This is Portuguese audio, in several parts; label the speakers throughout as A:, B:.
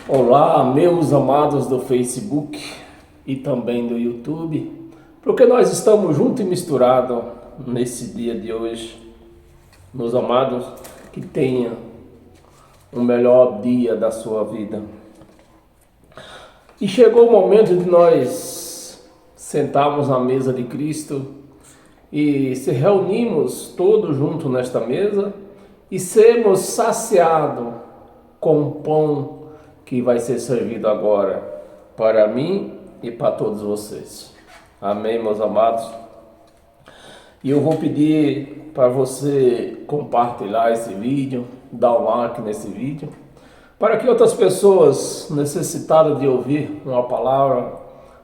A: Olá, meus amados do Facebook e também do YouTube, porque nós estamos juntos e misturados nesse dia de hoje. Meus amados, que tenha o melhor dia da sua vida. E chegou o momento de nós sentarmos na mesa de Cristo e se reunimos todos juntos nesta mesa e sermos saciados com o pão que vai ser servido agora para mim e para todos vocês. Amém, meus amados? E eu vou pedir para você compartilhar esse vídeo, dar um like nesse vídeo, para que outras pessoas necessitadas de ouvir uma palavra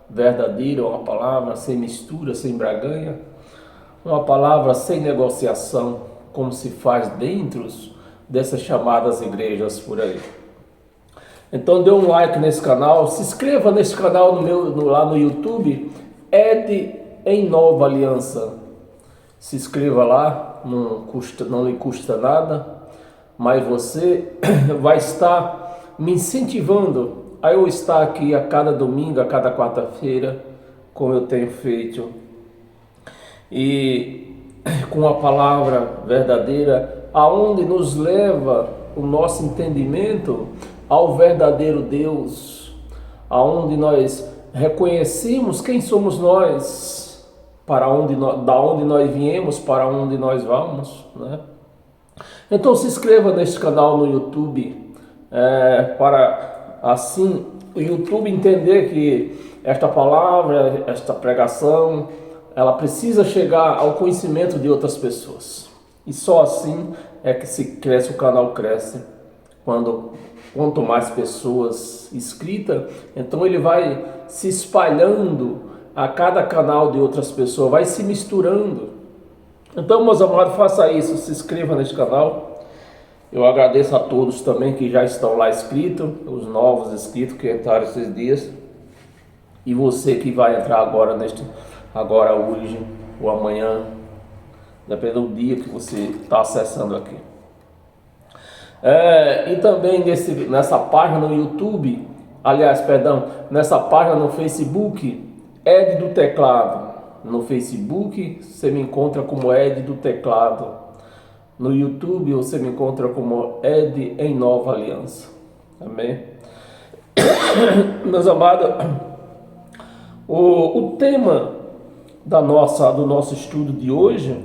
A: verdadeira, uma palavra sem mistura, sem braganha, uma palavra sem negociação, como se faz dentro dessas chamadas igrejas por aí. Então dê um like nesse canal, se inscreva nesse canal lá no YouTube, Ed em Nova Aliança. Se inscreva lá, não lhe custa nada, mas você vai estar me incentivando a eu estar aqui a cada domingo, a cada quarta-feira, como eu tenho feito. E com a palavra verdadeira, aonde nos leva o nosso entendimento ao verdadeiro Deus, aonde nós reconhecemos quem somos nós, da onde nós viemos, para onde nós vamos, né? Então se inscreva neste canal no YouTube, para assim o YouTube entender que esta palavra, esta pregação, ela precisa chegar ao conhecimento de outras pessoas. E só assim é que se cresce, o canal cresce. Quanto mais pessoas inscritas, então ele vai se espalhando a cada canal de outras pessoas, vai se misturando. Então, meus amados, faça isso, se inscreva neste canal. Eu agradeço a todos também que já estão lá inscritos, os novos inscritos que entraram esses dias. E você que vai entrar agora, hoje ou amanhã, dependendo do dia que você está acessando aqui. E também nessa página no YouTube, nessa página no Facebook, Ed do Teclado. No Facebook você me encontra como Ed do Teclado. No YouTube você me encontra como Ed em Nova Aliança. Amém? Meus amados, o tema do nosso estudo de hoje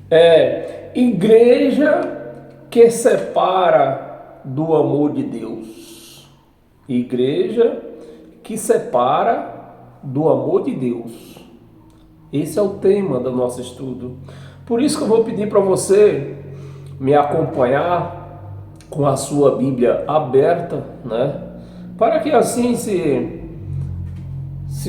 A: é igreja que separa do amor de Deus. Igreja que separa do amor de Deus. Esse é o tema do nosso estudo. Por isso que eu vou pedir para você me acompanhar com a sua Bíblia aberta, né? Para que assim, se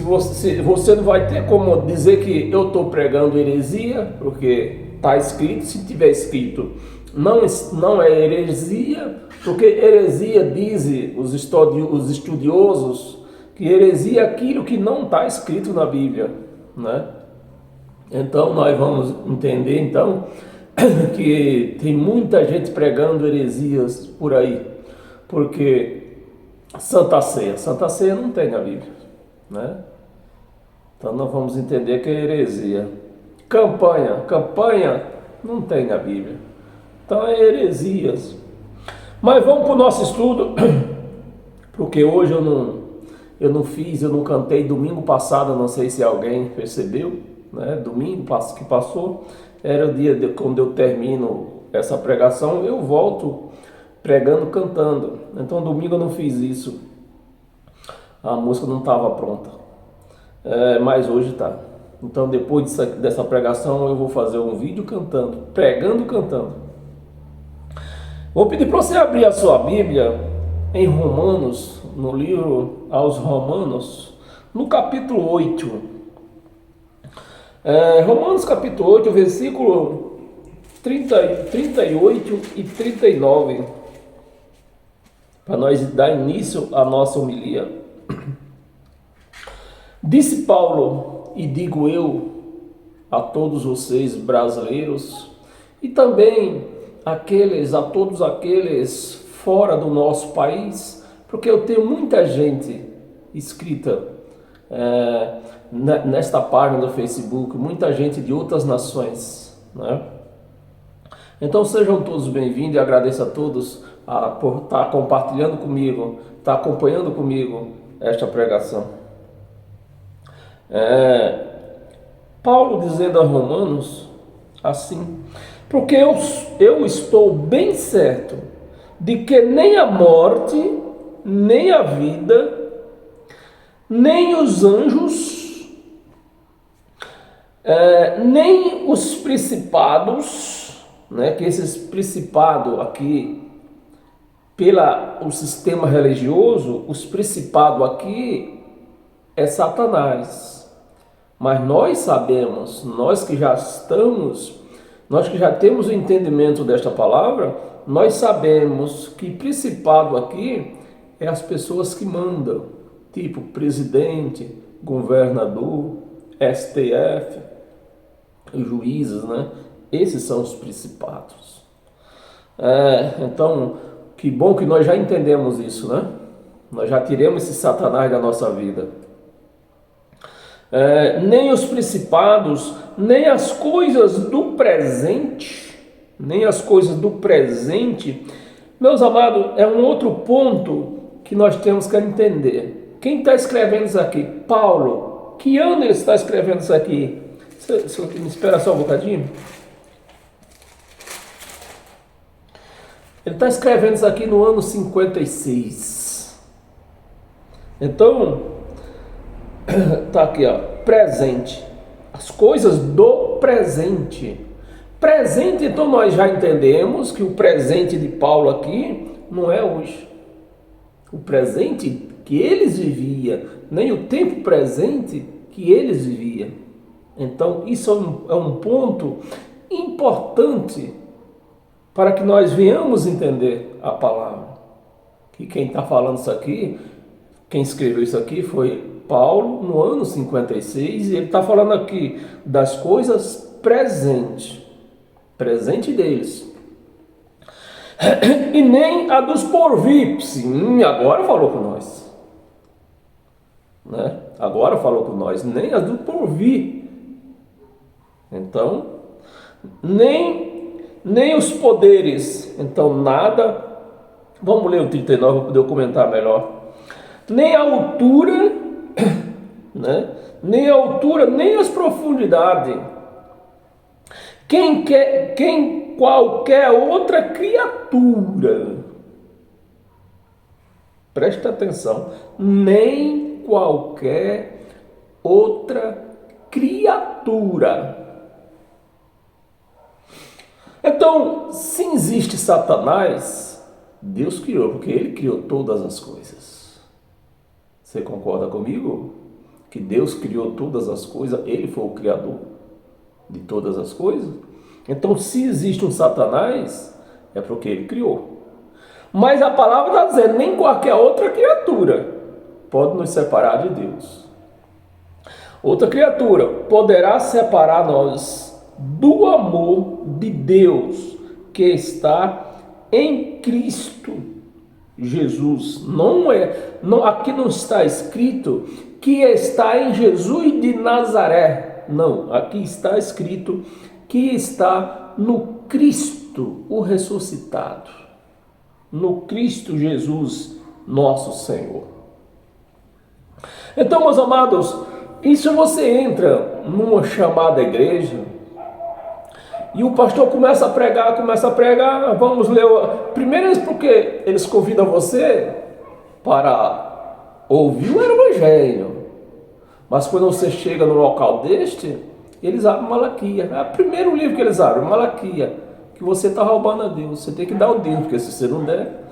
A: você não vai ter como dizer que eu estou pregando heresia, porque está escrito, se tiver escrito, não é heresia, porque heresia, dizem os estudiosos, que heresia é aquilo que não está escrito na Bíblia, né? Então nós vamos entender então que tem muita gente pregando heresias por aí, porque Santa Ceia não tem na Bíblia, né? Então nós vamos entender que é heresia. Campanha não tem na Bíblia. Então é heresias. Mas vamos para o nosso estudo, porque hoje eu não cantei domingo passado, não sei se alguém percebeu, né? Domingo que passou, era o dia quando eu termino essa pregação, eu volto pregando, cantando. Então domingo eu não fiz isso, a música não estava pronta, mas hoje está. Então depois dessa pregação eu vou fazer um vídeo pregando, cantando. Vou pedir para você abrir a sua Bíblia em Romanos, no livro aos Romanos, no capítulo 8. Romanos capítulo 8, versículo 38 e 39. Para nós dar início à nossa homilia. Disse Paulo, e digo eu a todos vocês brasileiros, e também a todos aqueles fora do nosso país, Porque eu tenho muita gente inscrita nesta página do Facebook, muita gente de outras nações, né? Então sejam todos bem-vindos e agradeço a todos por estar compartilhando comigo, estar acompanhando comigo esta pregação. Paulo dizendo aos Romanos assim: porque eu estou bem certo de que nem a morte, nem a vida, nem os anjos, nem os principados, né, que esses principados aqui, o sistema religioso, os principados aqui é Satanás. Mas nós sabemos, nós que já temos o entendimento desta palavra, nós sabemos que principado aqui é as pessoas que mandam, tipo presidente, governador, STF, juízes, né? Esses são os principados. Então, que bom que nós já entendemos isso, né? Nós já tiramos esse Satanás da nossa vida. Nem os principados, nem as coisas do presente, meus amados, é um outro ponto que nós temos que entender. Quem está escrevendo isso aqui? Paulo. Que ano ele está escrevendo isso aqui? Você me espera só um bocadinho. Ele está escrevendo isso aqui no ano 56. Então, tá aqui, ó, presente. As coisas do presente. Presente, então nós já entendemos que o presente de Paulo aqui não é hoje. O presente que eles viviam, nem o tempo presente que eles viviam. Então isso é um ponto importante para que nós venhamos entender a palavra. Que quem está falando isso aqui, quem escreveu isso aqui foi Paulo no ano 56, e ele está falando aqui das coisas presentes deles, e nem a dos porvir. Sim, agora falou com nós, né? Agora falou com nós, nem as do porvir. Então, nem os poderes, então nada. Vamos ler o 39 para poder comentar melhor. Nem a altura, né? Nem a altura, nem as profundidades. Qualquer outra criatura, presta atenção, nem qualquer outra criatura. Então, se existe Satanás, Deus criou, porque ele criou todas as coisas. Você concorda comigo? Que Deus criou todas as coisas, ele foi o criador de todas as coisas. Então, se existe um Satanás, é porque ele criou. Mas a palavra está dizendo, nem qualquer outra criatura pode nos separar de Deus. Outra criatura poderá separar nós do amor de Deus que está em Cristo Jesus. Aqui não está escrito que está em Jesus de Nazaré. Não, aqui está escrito que está no Cristo, o ressuscitado. No Cristo Jesus, nosso Senhor. Então, meus amados, e se você entra numa chamada igreja e o pastor começa a pregar, vamos ler. Primeiro, porque eles convidam você para ouvir o evangelho. Mas quando você chega no local deste, eles abrem Malaquia. É o primeiro livro que eles abrem, Malaquia. Que você está roubando a Deus. Você tem que dar o Deus, porque se você não der,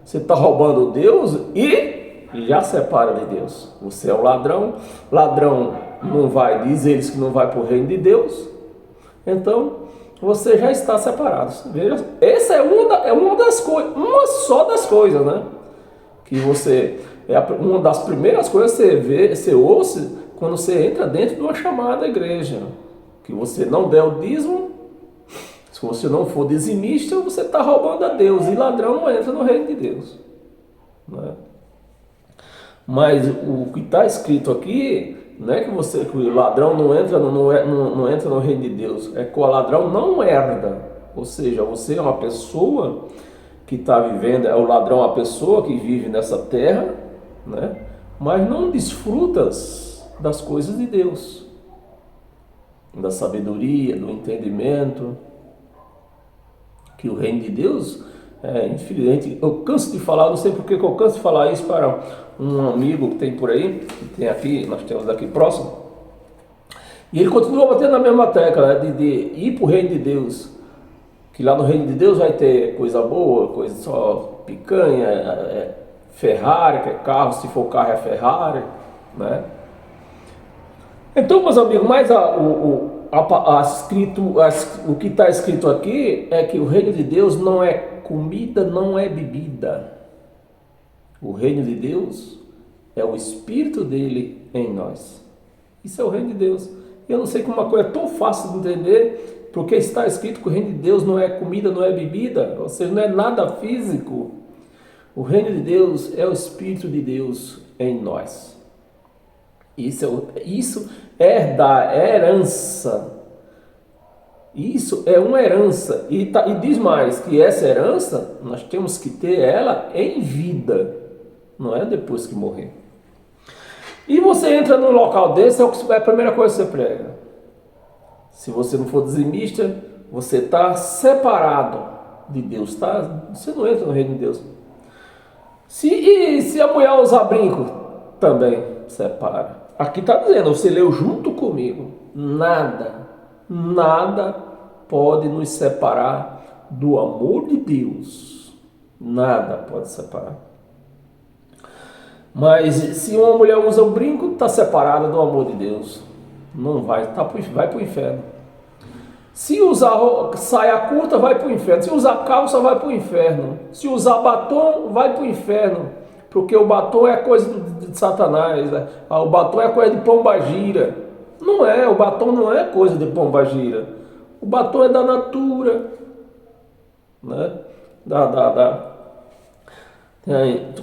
A: você está roubando Deus e já separa de Deus. Você é um ladrão. Ladrão não vai, diz eles que não vai para o reino de Deus. Então, você já está separado. Veja, essa é uma das coisas, uma só das coisas, né? Que você, uma das primeiras coisas que você vê, você ouve quando você entra dentro de uma chamada igreja. Que você não der o dízimo, se você não for dizimista, você está roubando a Deus. E ladrão não entra no reino de Deus, né? Mas o que está escrito aqui não é que o ladrão não entra no reino de Deus, é que o ladrão não herda. Ou seja, você é uma pessoa que está vivendo, o ladrão é uma pessoa que vive nessa terra, né? Mas não desfrutas das coisas de Deus, da sabedoria, do entendimento, que o reino de Deus é infinito. Eu canso de falar, não sei porque eu canso de falar isso para um amigo que tem por aí, que tem aqui, nós temos aqui próximo, e ele continua batendo na mesma tecla, né, de ir para o reino de Deus, que lá no reino de Deus vai ter coisa boa, coisa só picanha, Ferrari, que é carro, se for carro é Ferrari, né? Então, meus amigos, mas o que está escrito aqui é que o reino de Deus não é comida, não é bebida. O reino de Deus é o Espírito dele em nós. Isso é o reino de Deus. Eu não sei como uma coisa tão fácil de entender, porque está escrito que o reino de Deus não é comida, não é bebida, ou seja, não é nada físico. O reino de Deus é o Espírito de Deus em nós. Isso é da herança. Isso é uma herança. E diz mais que essa herança nós temos que ter ela em vida, não é depois que morrer. E você entra num local desse, é a primeira coisa que você prega. Se você não for dizimista, você está separado de Deus, tá? Você não entra no reino de Deus. Se a mulher usar brinco, também separa. Aqui está dizendo, você leu junto comigo, nada pode nos separar do amor de Deus. Nada pode separar. Mas se uma mulher usa o brinco, está separada do amor de Deus. Não vai, vai para o inferno. Se usar saia curta, vai para o inferno. Se usar calça, vai para o inferno. Se usar batom, vai para o inferno. Porque o batom é coisa de Satanás. Né? O batom é coisa de pombagira. Não é, o batom não é coisa de pombagira. O batom é da natura. Né?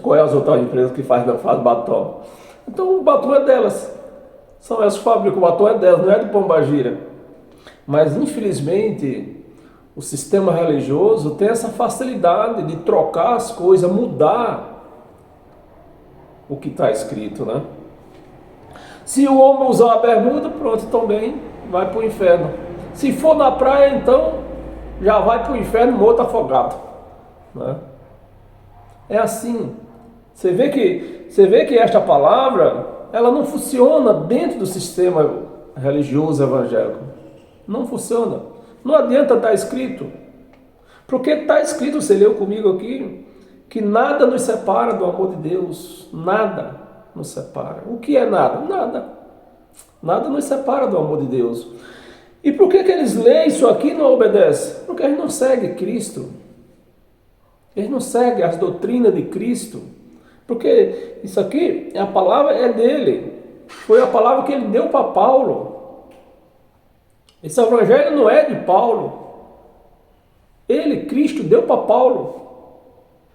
A: Qual é as outras empresas que faz batom? Então o batom é delas. São elas que fabricam, o batom é delas, não é de pombagira. Mas infelizmente o sistema religioso tem essa facilidade de trocar as coisas, mudar o que está escrito, né? Se o homem usar a bermuda, pronto, também vai para o inferno. Se for na praia, então já vai para o inferno morto afogado, né? É assim. Você vê que esta palavra, ela não funciona dentro do sistema religioso evangélico. Não funciona. Não adianta estar escrito. Porque está escrito, você leu comigo aqui, que nada nos separa do amor de Deus. Nada nos separa. O que é nada? Nada. Nada nos separa do amor de Deus. E por que eles leem isso aqui e não obedecem? Porque eles não seguem Cristo. Eles não seguem as doutrinas de Cristo. Porque isso aqui, a palavra é dele. Foi a palavra que ele deu para Paulo. Esse evangelho não é de Paulo. Ele, Cristo, deu para Paulo.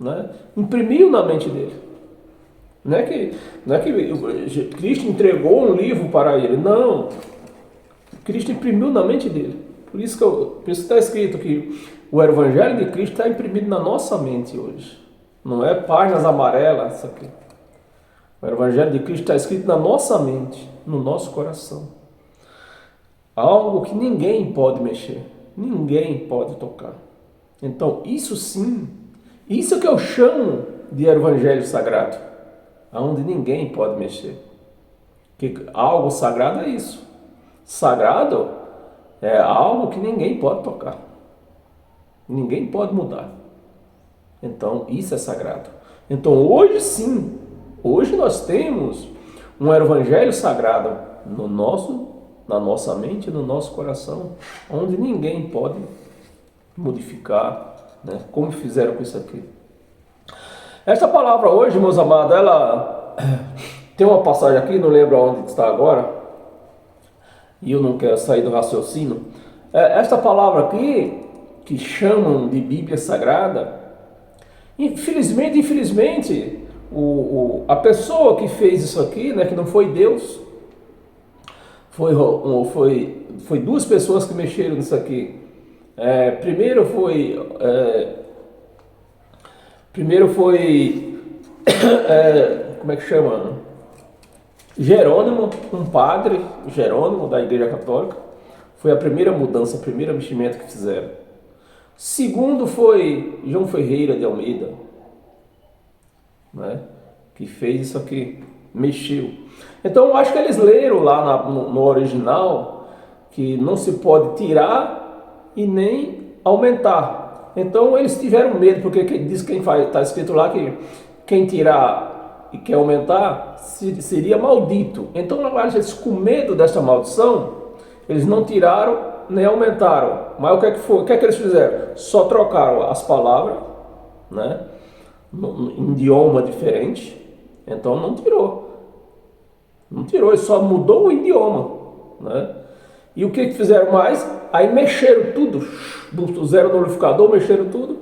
A: Né? Imprimiu na mente dele. Não é que Cristo entregou um livro para ele. Não. Cristo imprimiu na mente dele. Por isso que está escrito que o evangelho de Cristo está imprimido na nossa mente hoje. Não é páginas amarelas isso aqui. O evangelho de Cristo está escrito na nossa mente, no nosso coração. Algo que ninguém pode mexer, ninguém pode tocar. Então, isso sim, isso é que eu chamo de evangelho sagrado, aonde ninguém pode mexer. Que algo sagrado é isso. Sagrado é algo que ninguém pode tocar. Ninguém pode mudar. Então, isso é sagrado. Então, hoje sim, hoje nós temos um evangelho sagrado na nossa mente, no nosso coração, onde ninguém pode modificar, né? Como fizeram com isso aqui. Esta palavra hoje, meus amados, ela tem uma passagem aqui, não lembro onde está agora, e eu não quero sair do raciocínio. Esta palavra aqui, que chamam de Bíblia Sagrada, infelizmente, a pessoa que fez isso aqui, né, que não foi Deus, foi duas pessoas que mexeram nisso aqui. Primeiro foi como é que chama? Jerônimo, um padre, Jerônimo da Igreja Católica. Foi a primeira mudança, o primeiro meximento que fizeram. Segundo foi João Ferreira de Almeida, né, que fez isso aqui, mexeu. Então eu acho que eles leram lá no original que não se pode tirar e nem aumentar. Então eles tiveram medo, porque diz quem faz, está escrito lá que quem tirar e quer aumentar seria maldito. Então eles, com medo dessa maldição, eles não tiraram nem aumentaram. Mas o que é que foi? O que é que eles fizeram? Só trocaram as palavras, né, em idioma diferente. Então não tirou, ele só mudou o idioma, né? E o que fizeram mais? Aí mexeram tudo, puseram no liquidificador, mexeram tudo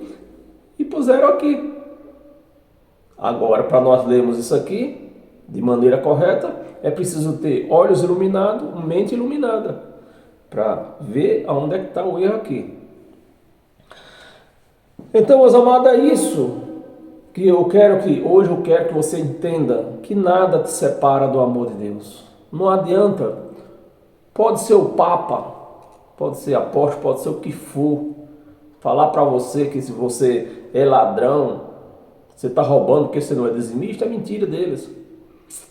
A: e puseram aqui. Agora, para nós lermos isso aqui de maneira correta, é preciso ter olhos iluminados, mente iluminada, para ver aonde é que está o erro aqui. Então, meus amados, é isso que hoje eu quero que você entenda, que nada te separa do amor de Deus. Não adianta, pode ser o Papa, pode ser apóstolo, pode ser o que for, falar para você que se você é ladrão, você está roubando porque você não é dizimista, é mentira deles.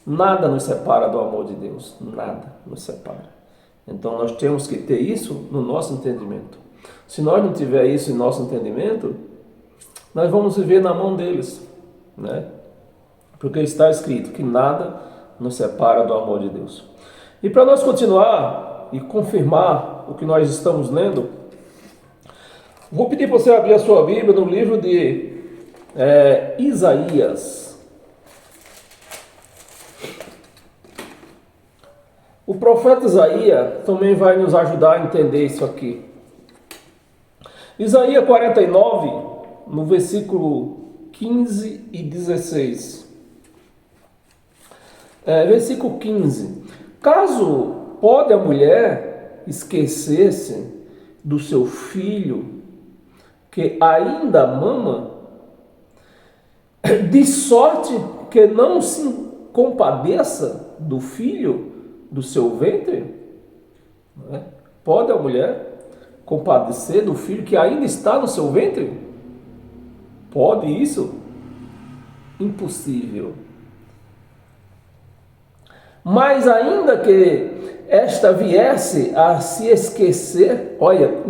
A: Nada nos separa do amor de Deus, nada nos separa. Então nós temos que ter isso no nosso entendimento. Se nós não tiver isso em nosso entendimento, nós vamos viver na mão deles, né? Porque está escrito que nada nos separa do amor de Deus. E para nós continuar e confirmar o que nós estamos lendo, vou pedir para você abrir a sua Bíblia no livro de Isaías. O profeta Isaías também vai nos ajudar a entender isso aqui. Isaías 49, no versículo 15 e 16. Versículo 15. Caso pode a mulher esquecer-se do seu filho que ainda mama, de sorte que não se compadeça do filho do seu ventre? Pode a mulher compadecer do filho que ainda está no seu ventre? Pode isso? Impossível. Mas ainda que esta viesse a se esquecer, olha,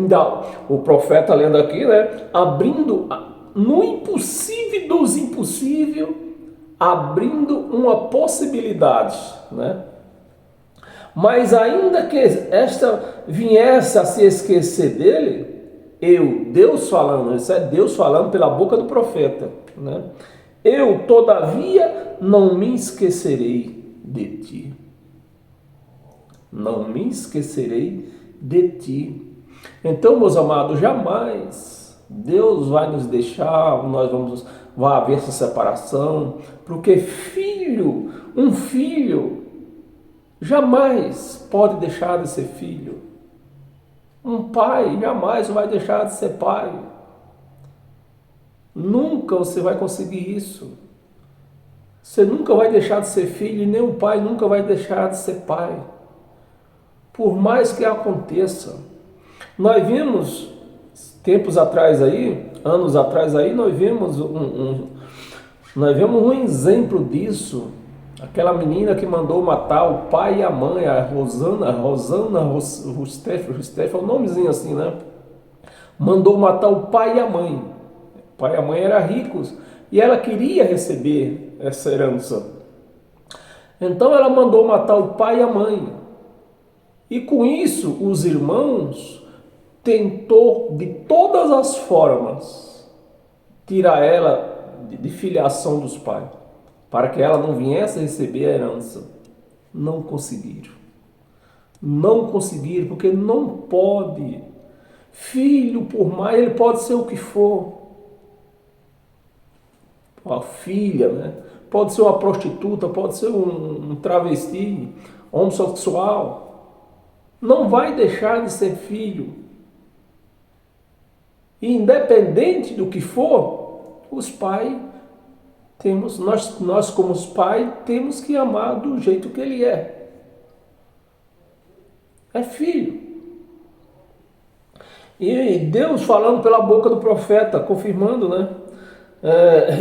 A: o profeta lendo aqui, né, abrindo no impossível dos impossíveis, abrindo uma possibilidade, né? Mas ainda que esta viesse a se esquecer dele, Deus falando, isso é Deus falando pela boca do profeta, né? Eu, todavia, não me esquecerei de ti. Não me esquecerei de ti. Então, meus amados, jamais Deus vai nos deixar, vai haver essa separação, porque um filho jamais pode deixar de ser filho. Um pai jamais vai deixar de ser pai. Nunca você vai conseguir isso. Você nunca vai deixar de ser filho e nem o pai nunca vai deixar de ser pai. Por mais que aconteça. Nós vimos tempos atrás aí, anos atrás aí, nós vimos um exemplo disso. Aquela menina que mandou matar o pai e a mãe, a Rosana Rustef, é um nomezinho assim, né? Mandou matar o pai e a mãe. O pai e a mãe eram ricos e ela queria receber essa herança. Então ela mandou matar o pai e a mãe. E com isso, os irmãos tentou de todas as formas tirar ela de filiação dos pais, para que ela não viesse a receber a herança. Não conseguiram. Não conseguiram, porque não pode. Filho, por mais, ele pode ser o que for. A filha, né? pode ser uma prostituta, pode ser um travesti, homossexual, não vai deixar de ser filho. E independente do que for, os pais temos, nós como os pais temos que amar do jeito que ele é. É filho. E Deus falando pela boca do profeta, confirmando, né?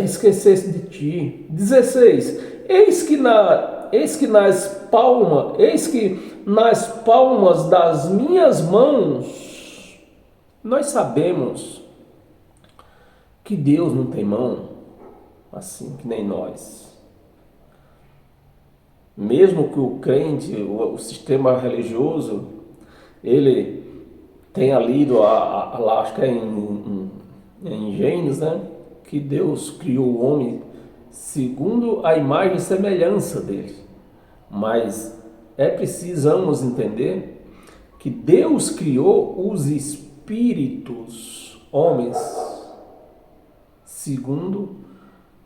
A: Esquecesse de ti. 16. Eis que nas palmas das minhas mãos, nós sabemos que Deus não tem mão assim que nem nós. Mesmo que o crente, o sistema religioso, ele tenha lido lá, acho que é em Gênesis, né? Que Deus criou o homem segundo a imagem e semelhança dele. Mas precisamos entender que Deus criou os espíritos, homens, segundo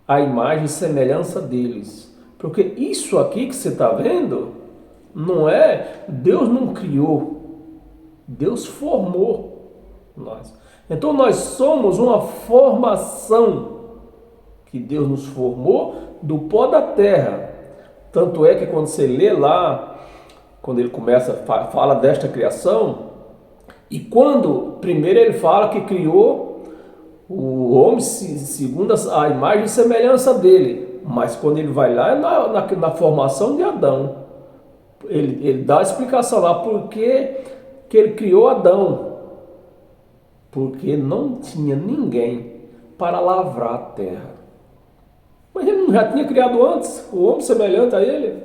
A: a imagem e semelhança deles. Porque isso aqui que você está vendo, Deus não criou, Deus formou nós. Então nós somos uma formação que Deus nos formou do pó da terra. Tanto é que quando você lê lá, quando ele fala desta criação, e quando primeiro ele fala que criou o homem segundo a imagem e semelhança dele, mas quando ele vai lá é na formação de Adão. Ele dá a explicação lá por que ele criou Adão. Porque não tinha ninguém para lavrar a terra. Mas ele não já tinha criado antes o homem semelhante a ele?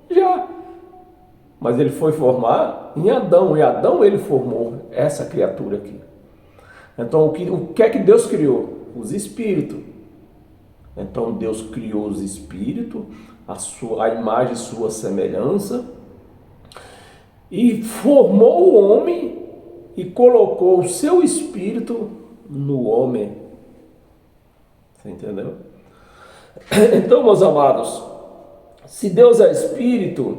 A: Já. Mas ele foi formar em Adão, e Adão ele formou essa criatura aqui. Então o que é que Deus criou? Os espíritos. Então Deus criou os espíritos, a imagem e sua semelhança, e formou o homem e colocou o seu espírito no homem. Você entendeu? Então, meus amados, se Deus é espírito,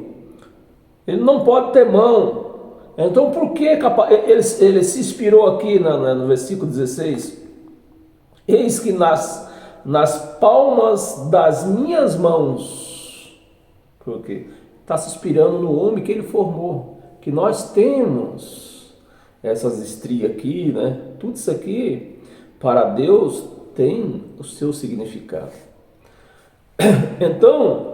A: ele não pode ter mão. Então, por que ele se inspirou aqui no versículo 16? Eis que nas palmas das minhas mãos. Por quê? Está se inspirando no homem que ele formou. Que nós temos essas estrias aqui, né? Tudo isso aqui, para Deus, tem o seu significado. Então,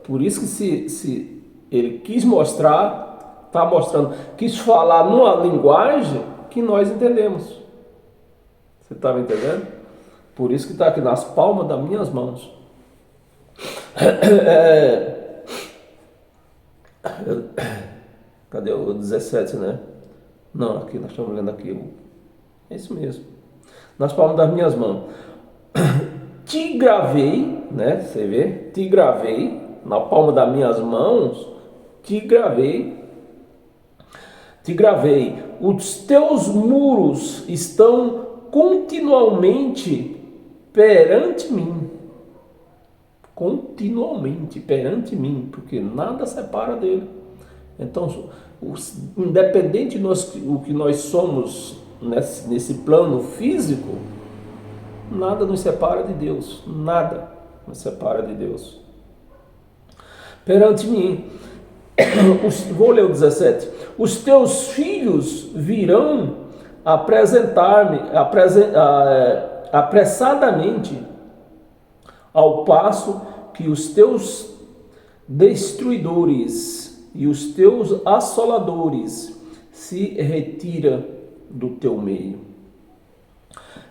A: por isso que se ele quis mostrar, está mostrando, quis falar numa linguagem que nós entendemos. Você está me entendendo? Por isso que está aqui nas palmas das minhas mãos. Cadê o 17, né? Não, aqui nós estamos lendo aqui. É isso mesmo. Nas palmas das minhas mãos. Te gravei, né? Você vê? Te gravei. Na palma das minhas mãos. Te gravei. Te gravei. Os teus muros estão continuamente perante mim. Continuamente perante mim. Porque nada separa dele. Então, independente do que nós somos nesse plano físico, nada nos separa de Deus. Nada nos separa de Deus. Perante mim, vou ler o 17. Os teus filhos virão apresentar-me apressadamente, ao passo que os teus destruidores e os teus assoladores se retiram do teu meio.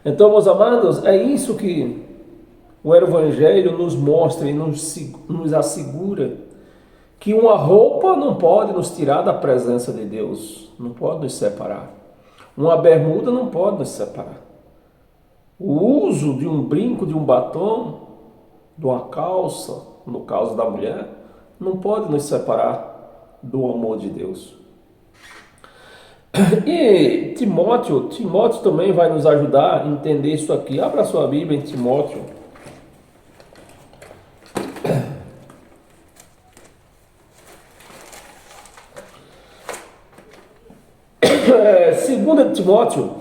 A: Então, meus amados, é isso que o Evangelho nos mostra e nos assegura, que uma roupa não pode nos tirar da presença de Deus, não pode nos separar. Uma bermuda não pode nos separar. O uso de um brinco, de um batom, de uma calça, no caso da mulher, não pode nos separar do amor de Deus. E Timóteo também vai nos ajudar a entender isso aqui. Abra sua Bíblia em Timóteo. Timóteo,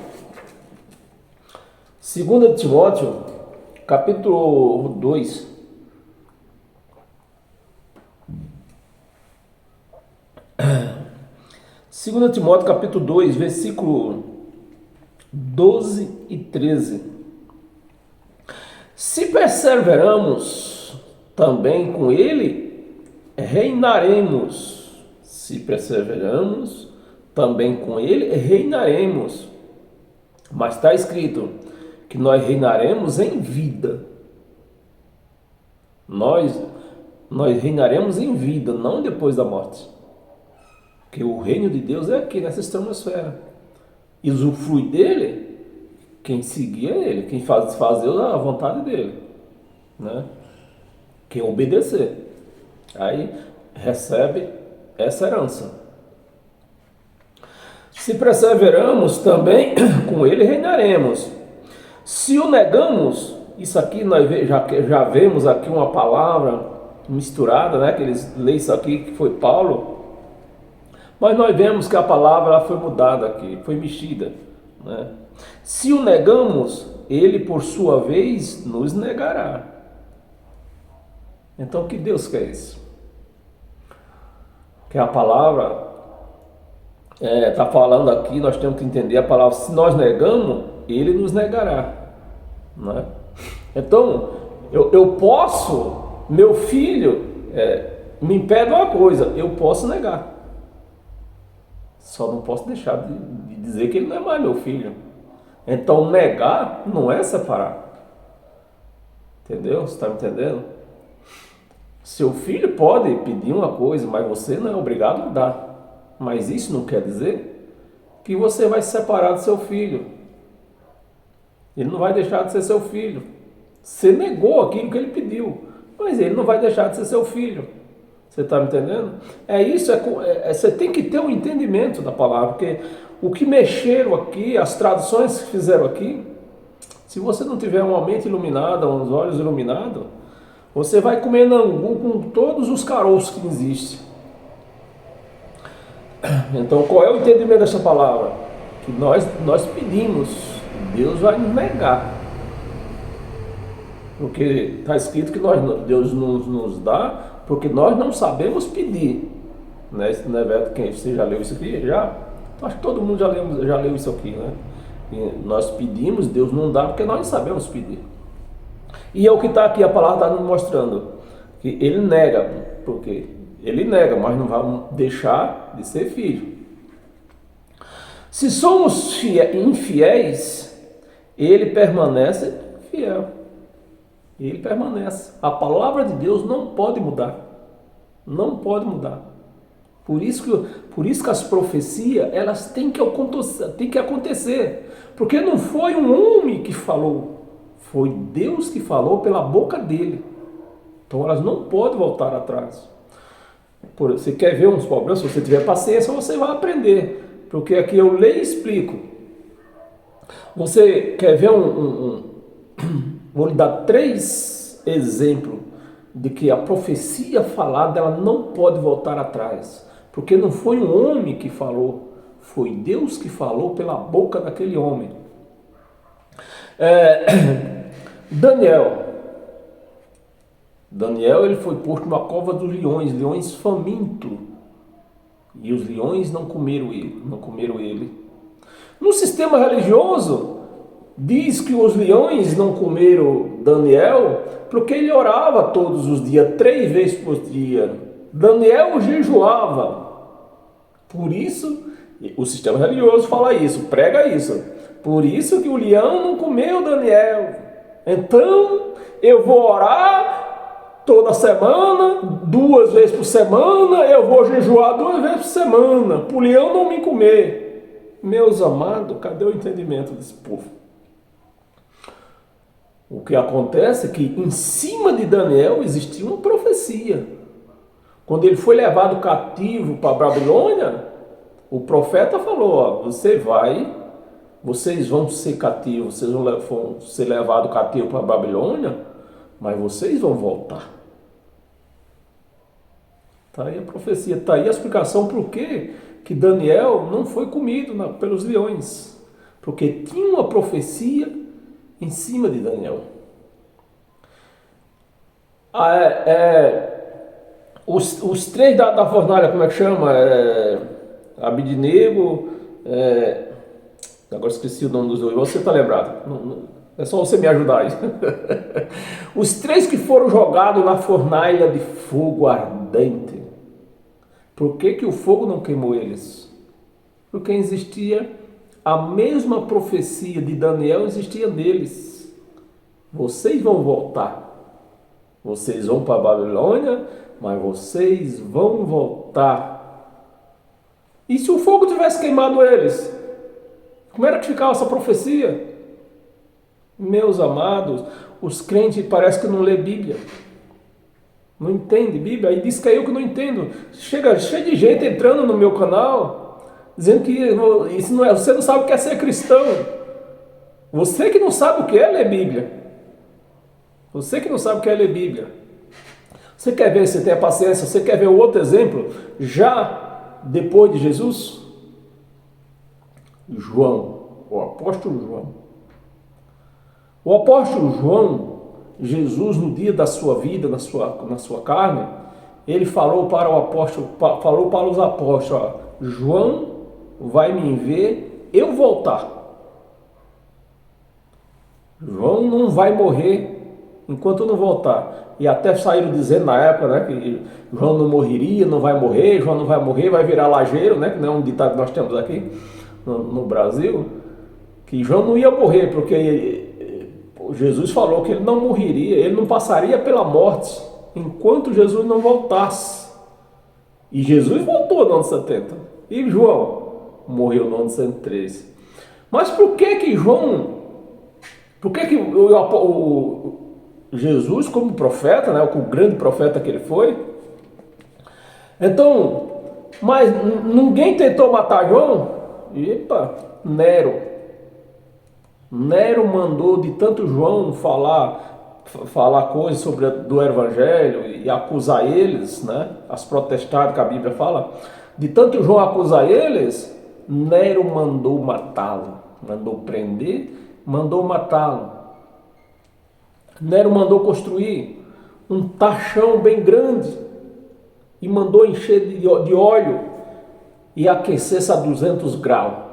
A: 2 Timóteo, capítulo 2. Segunda Timóteo, capítulo 2, versículo 12 e 13. Se perseveramos também com ele, reinaremos. Se perseveramos também com ele, reinaremos. Mas está escrito que nós reinaremos em vida. Nós reinaremos em vida, não depois da morte. Porque o reino de Deus é aqui nessa estratosfera. E usufrui dele quem seguir é ele, quem fazer a vontade dele, né? Quem obedecer. Aí recebe essa herança. Se perseveramos também, com ele reinaremos. Se o negamos, isso aqui nós já vemos aqui uma palavra misturada, né? Que eles leem isso aqui, que foi Paulo. Mas nós vemos que a palavra foi mudada aqui, foi mexida, né? Se o negamos, ele por sua vez nos negará. Então o que Deus quer isso? Que a palavra está falando aqui, nós temos que entender a palavra. Se nós negamos, ele nos negará, né? Então eu posso, meu filho me impede uma coisa, eu posso negar. Só não posso deixar de dizer que ele não é mais meu filho. Então negar não é separar. Entendeu? Você está me entendendo? Seu filho pode pedir uma coisa, mas você não é obrigado a dar. Mas isso não quer dizer que você vai se separar do seu filho. Ele não vai deixar de ser seu filho. Você negou aquilo que ele pediu, mas ele não vai deixar de ser seu filho. Você está me entendendo? É isso, você tem que ter um entendimento da palavra, porque o que mexeram aqui, as traduções que fizeram aqui, se você não tiver uma mente iluminada, uns olhos iluminados, você vai comer angu com todos os caroços que existem. Então, qual é o entendimento dessa palavra? Que nós pedimos, Deus vai nos negar. Porque está escrito que Deus nos dá, porque nós não sabemos pedir, né? Não é verdade? Quem você já leu isso aqui? Já? Então, acho que todo mundo já leu isso aqui, né? E nós pedimos, Deus não dá porque nós não sabemos pedir. E é o que está aqui, a palavra está nos mostrando, que ele nega, porque ele nega, mas não vai deixar de ser filho. Se somos infiéis, ele permanece fiel. Ele permanece. A palavra de Deus não pode mudar. Não pode mudar. Por isso que as profecias, elas têm que acontecer. Porque não foi um homem que falou. Foi Deus que falou pela boca dele. Então elas não podem voltar atrás. Você quer ver uns problemas? Se você tiver paciência, você vai aprender. Porque aqui eu leio e explico. Você quer ver Vou lhe dar 3 exemplos de que a profecia falada ela não pode voltar atrás. Porque não foi um homem que falou, foi Deus que falou pela boca daquele homem. Daniel ele foi posto numa cova dos leões famintos. E os leões não comeram ele. No sistema religioso, diz que os leões não comeram Daniel porque ele orava todos os dias, 3 vezes por dia. Daniel jejuava. Por isso, o sistema religioso fala isso, prega isso. Por isso que o leão não comeu Daniel. Então, eu vou orar toda semana, 2 vezes por semana, eu vou jejuar 2 vezes por semana, para o leão não me comer. Meus amados, cadê o entendimento desse povo? O que acontece é que em cima de Daniel existia uma profecia. Quando ele foi levado cativo para a Babilônia, o profeta falou, vocês vão ser cativos, vocês vão ser levados cativo para a Babilônia, mas vocês vão voltar. Está aí a profecia, está aí a explicação por que Daniel não foi comido pelos leões. porque tinha uma profecia em cima de Daniel. Os três da fornalha, como é que chama? Abidnego, agora esqueci o nome dos dois, você está lembrado? É só você me ajudar aí. Os três que foram jogados na fornalha de fogo ardente. Por que o fogo não queimou eles? Porque existia a mesma profecia de Daniel, existia neles. Vocês vão voltar. Vocês vão para a Babilônia, mas vocês vão voltar. E se o fogo tivesse queimado eles? Como era que ficava essa profecia? Meus amados, os crentes parece que não lê Bíblia. Não entende Bíblia. Aí diz que é eu que não entendo. Chega cheio de gente entrando no meu canal, dizendo que isso não é, você não sabe o que é ser cristão. Você que não sabe o que é ler Bíblia. Você que não sabe o que é ler Bíblia. Você quer ver, você tem a paciência, você quer ver outro exemplo? Já depois de Jesus? João, o apóstolo João. O apóstolo João, Jesus no dia da sua vida, na sua carne, ele falou para o apóstolo, falou para os apóstolos, João vai me ver eu voltar. João não vai morrer enquanto não voltar. E até saíram dizendo na época, né, que João não morreria, não vai morrer, João não vai morrer, vai virar lajeiro, né, que não é um ditado que nós temos aqui no Brasil, que João não ia morrer, porque Jesus falou que ele não morreria, ele não passaria pela morte enquanto Jesus não voltasse. E Jesus voltou no ano 70. E João morreu no ano 103. Mas por que João, Jesus como profeta, né, o grande profeta que ele foi, então, mas ninguém tentou matar João? Epa, Nero mandou de tanto João falar coisas do evangelho e acusar eles, né? As protestadas que a Bíblia fala, de tanto João acusar eles, Nero mandou matá-lo, mandou prender, mandou matá-lo. Nero mandou construir um tachão bem grande e mandou encher de óleo e aquecer-se a 200 graus.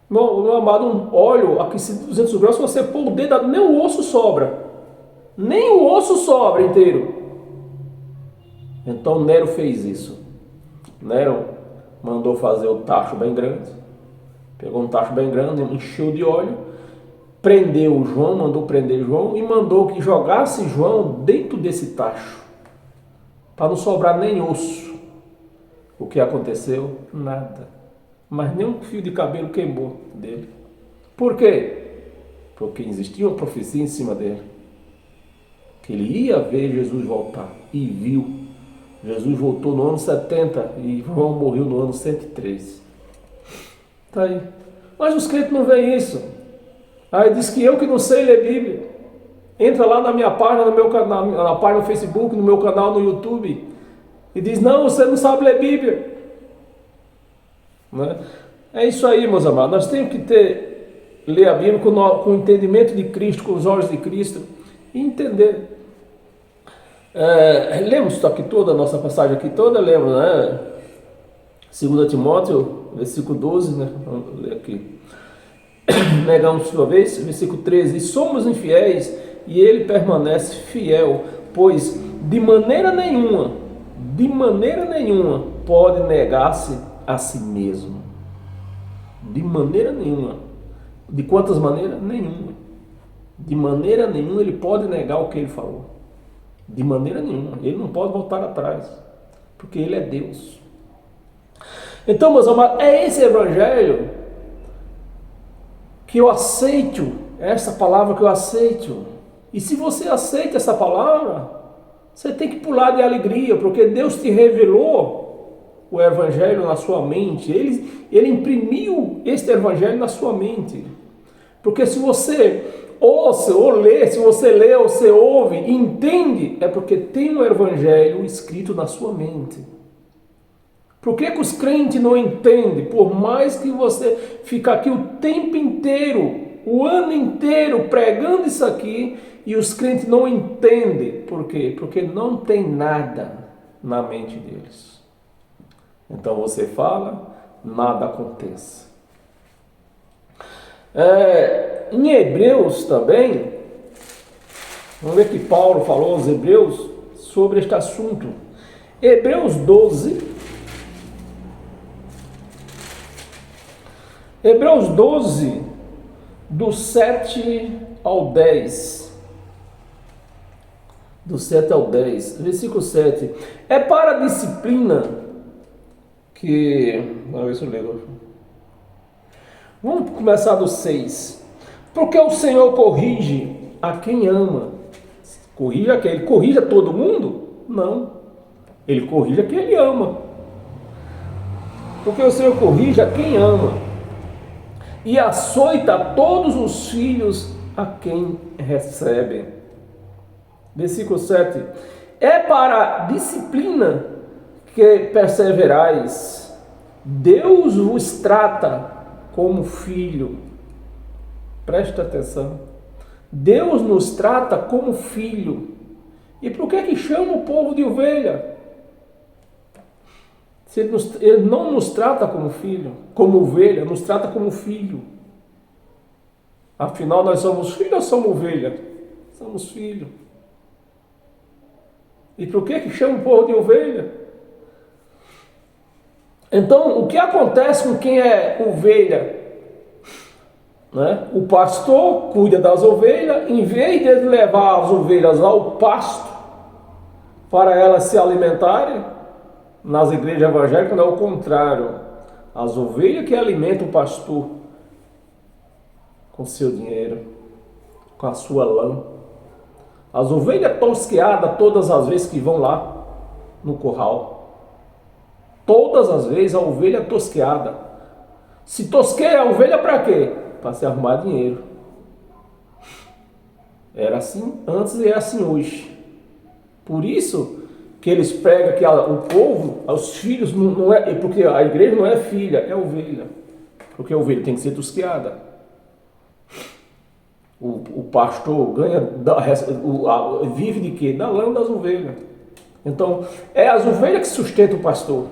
A: Meu amado, um óleo aquecido a 200 graus, se você pôr o dedo, nem o osso sobra. Nem o osso sobra inteiro. Então Nero fez isso. Nero mandou fazer o tacho bem grande. Pegou um tacho bem grande, encheu de óleo, prendeu João, mandou prender João e mandou que jogasse João dentro desse tacho, para não sobrar nem osso. O que aconteceu? Nada. Mas nem um fio de cabelo queimou dele. Por quê? Porque existia uma profecia em cima dele, que ele ia ver Jesus voltar, e viu. Jesus voltou no ano 70 e João morreu no ano 103. Tá aí. Mas os crentes não veem isso. Aí diz que eu que não sei ler Bíblia. Entra lá na minha página, no meu canal, na página no Facebook, no meu canal no YouTube, e diz, não, você não sabe ler Bíblia. Né? É isso aí, meus amados. Nós temos que ler a Bíblia com o entendimento de Cristo, com os olhos de Cristo, e entender. Lemos isso aqui toda, a nossa passagem aqui toda, lemos, né? 2 Timóteo, versículo 12, né? Vamos ler aqui. Negamos sua vez, versículo 13, e somos infiéis, e ele permanece fiel, pois de maneira nenhuma pode negar-se a si mesmo. De maneira nenhuma. De quantas maneiras? Nenhuma. De maneira nenhuma ele pode negar o que ele falou. De maneira nenhuma. Ele não pode voltar atrás, porque ele é Deus. Então, meus amados, é esse evangelho que eu aceito, essa palavra que eu aceito. E se você aceita essa palavra, você tem que pular de alegria, porque Deus te revelou o evangelho na sua mente. Ele imprimiu este evangelho na sua mente. Porque se você ouça ou lê, se você lê ou você ouve e entende, é porque tem um evangelho escrito na sua mente. Por que que os crentes não entendem? Por mais que você fique aqui o tempo inteiro, o ano inteiro pregando isso aqui, e os crentes não entendem. Por quê? Porque não tem nada na mente deles. Então você fala, nada acontece. Em Hebreus também, vamos ver que Paulo falou aos Hebreus sobre este assunto. Hebreus 12, do 7 ao 10. Do 7 ao 10, versículo 7. É para a disciplina que... Vamos ver se eu leio. Vamos começar do 6. Porque o Senhor corrige a quem ama. Corrige a quem? Ele corrige a todo mundo? Não. Ele corrige a quem ele ama. Porque o Senhor corrige a quem ama. E açoita a todos os filhos a quem recebem. Versículo 7. É para a disciplina que perseverais. Deus vos trata como filho. Presta atenção. Deus nos trata como filho. E por que chama o povo de ovelha? Se ele não nos trata como filho, como ovelha, nos trata como filho. Afinal, nós somos filhos ou somos ovelha? Somos filhos. E por que chama o povo de ovelha? Então, o que acontece com quem é ovelha? O pastor cuida das ovelhas, em vez de levar as ovelhas ao pasto para elas se alimentarem, nas igrejas evangélicas não é o contrário. As ovelhas que alimentam o pastor com seu dinheiro, com a sua lã. As ovelhas tosqueadas todas as vezes que vão lá no curral. Todas as vezes a ovelha é tosqueada. Se tosqueia a ovelha para quê? Para se arrumar dinheiro. Era assim antes e é assim hoje. Por isso que eles pregam que o povo, os filhos, não é, porque a igreja não é filha, é ovelha. Porque a ovelha tem que ser tosqueada. O pastor vive de quê? Da lã das ovelhas. Então, é as ovelhas que sustentam o pastor.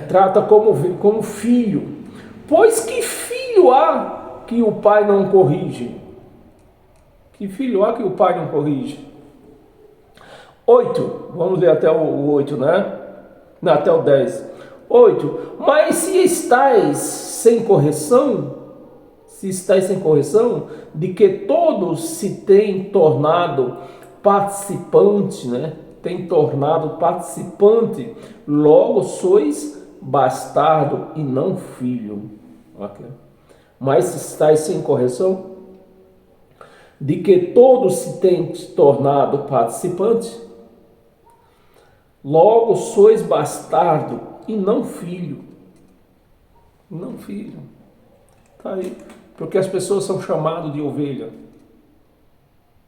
A: Trata como filho. Pois que filho há que o pai não corrige? Que filho há que o pai não corrige? 8. Vamos ler até o 8, né? Não, até o 10. 8. Mas se estáis sem correção, de que todos se têm tornado participante, né? Tem tornado participante, logo sois bastardo e não filho. Okay. Mas se estáis sem correção, de que todos se têm tornado participante, logo sois bastardo e não filho. Não filho. Tá aí. Porque as pessoas são chamadas de ovelha.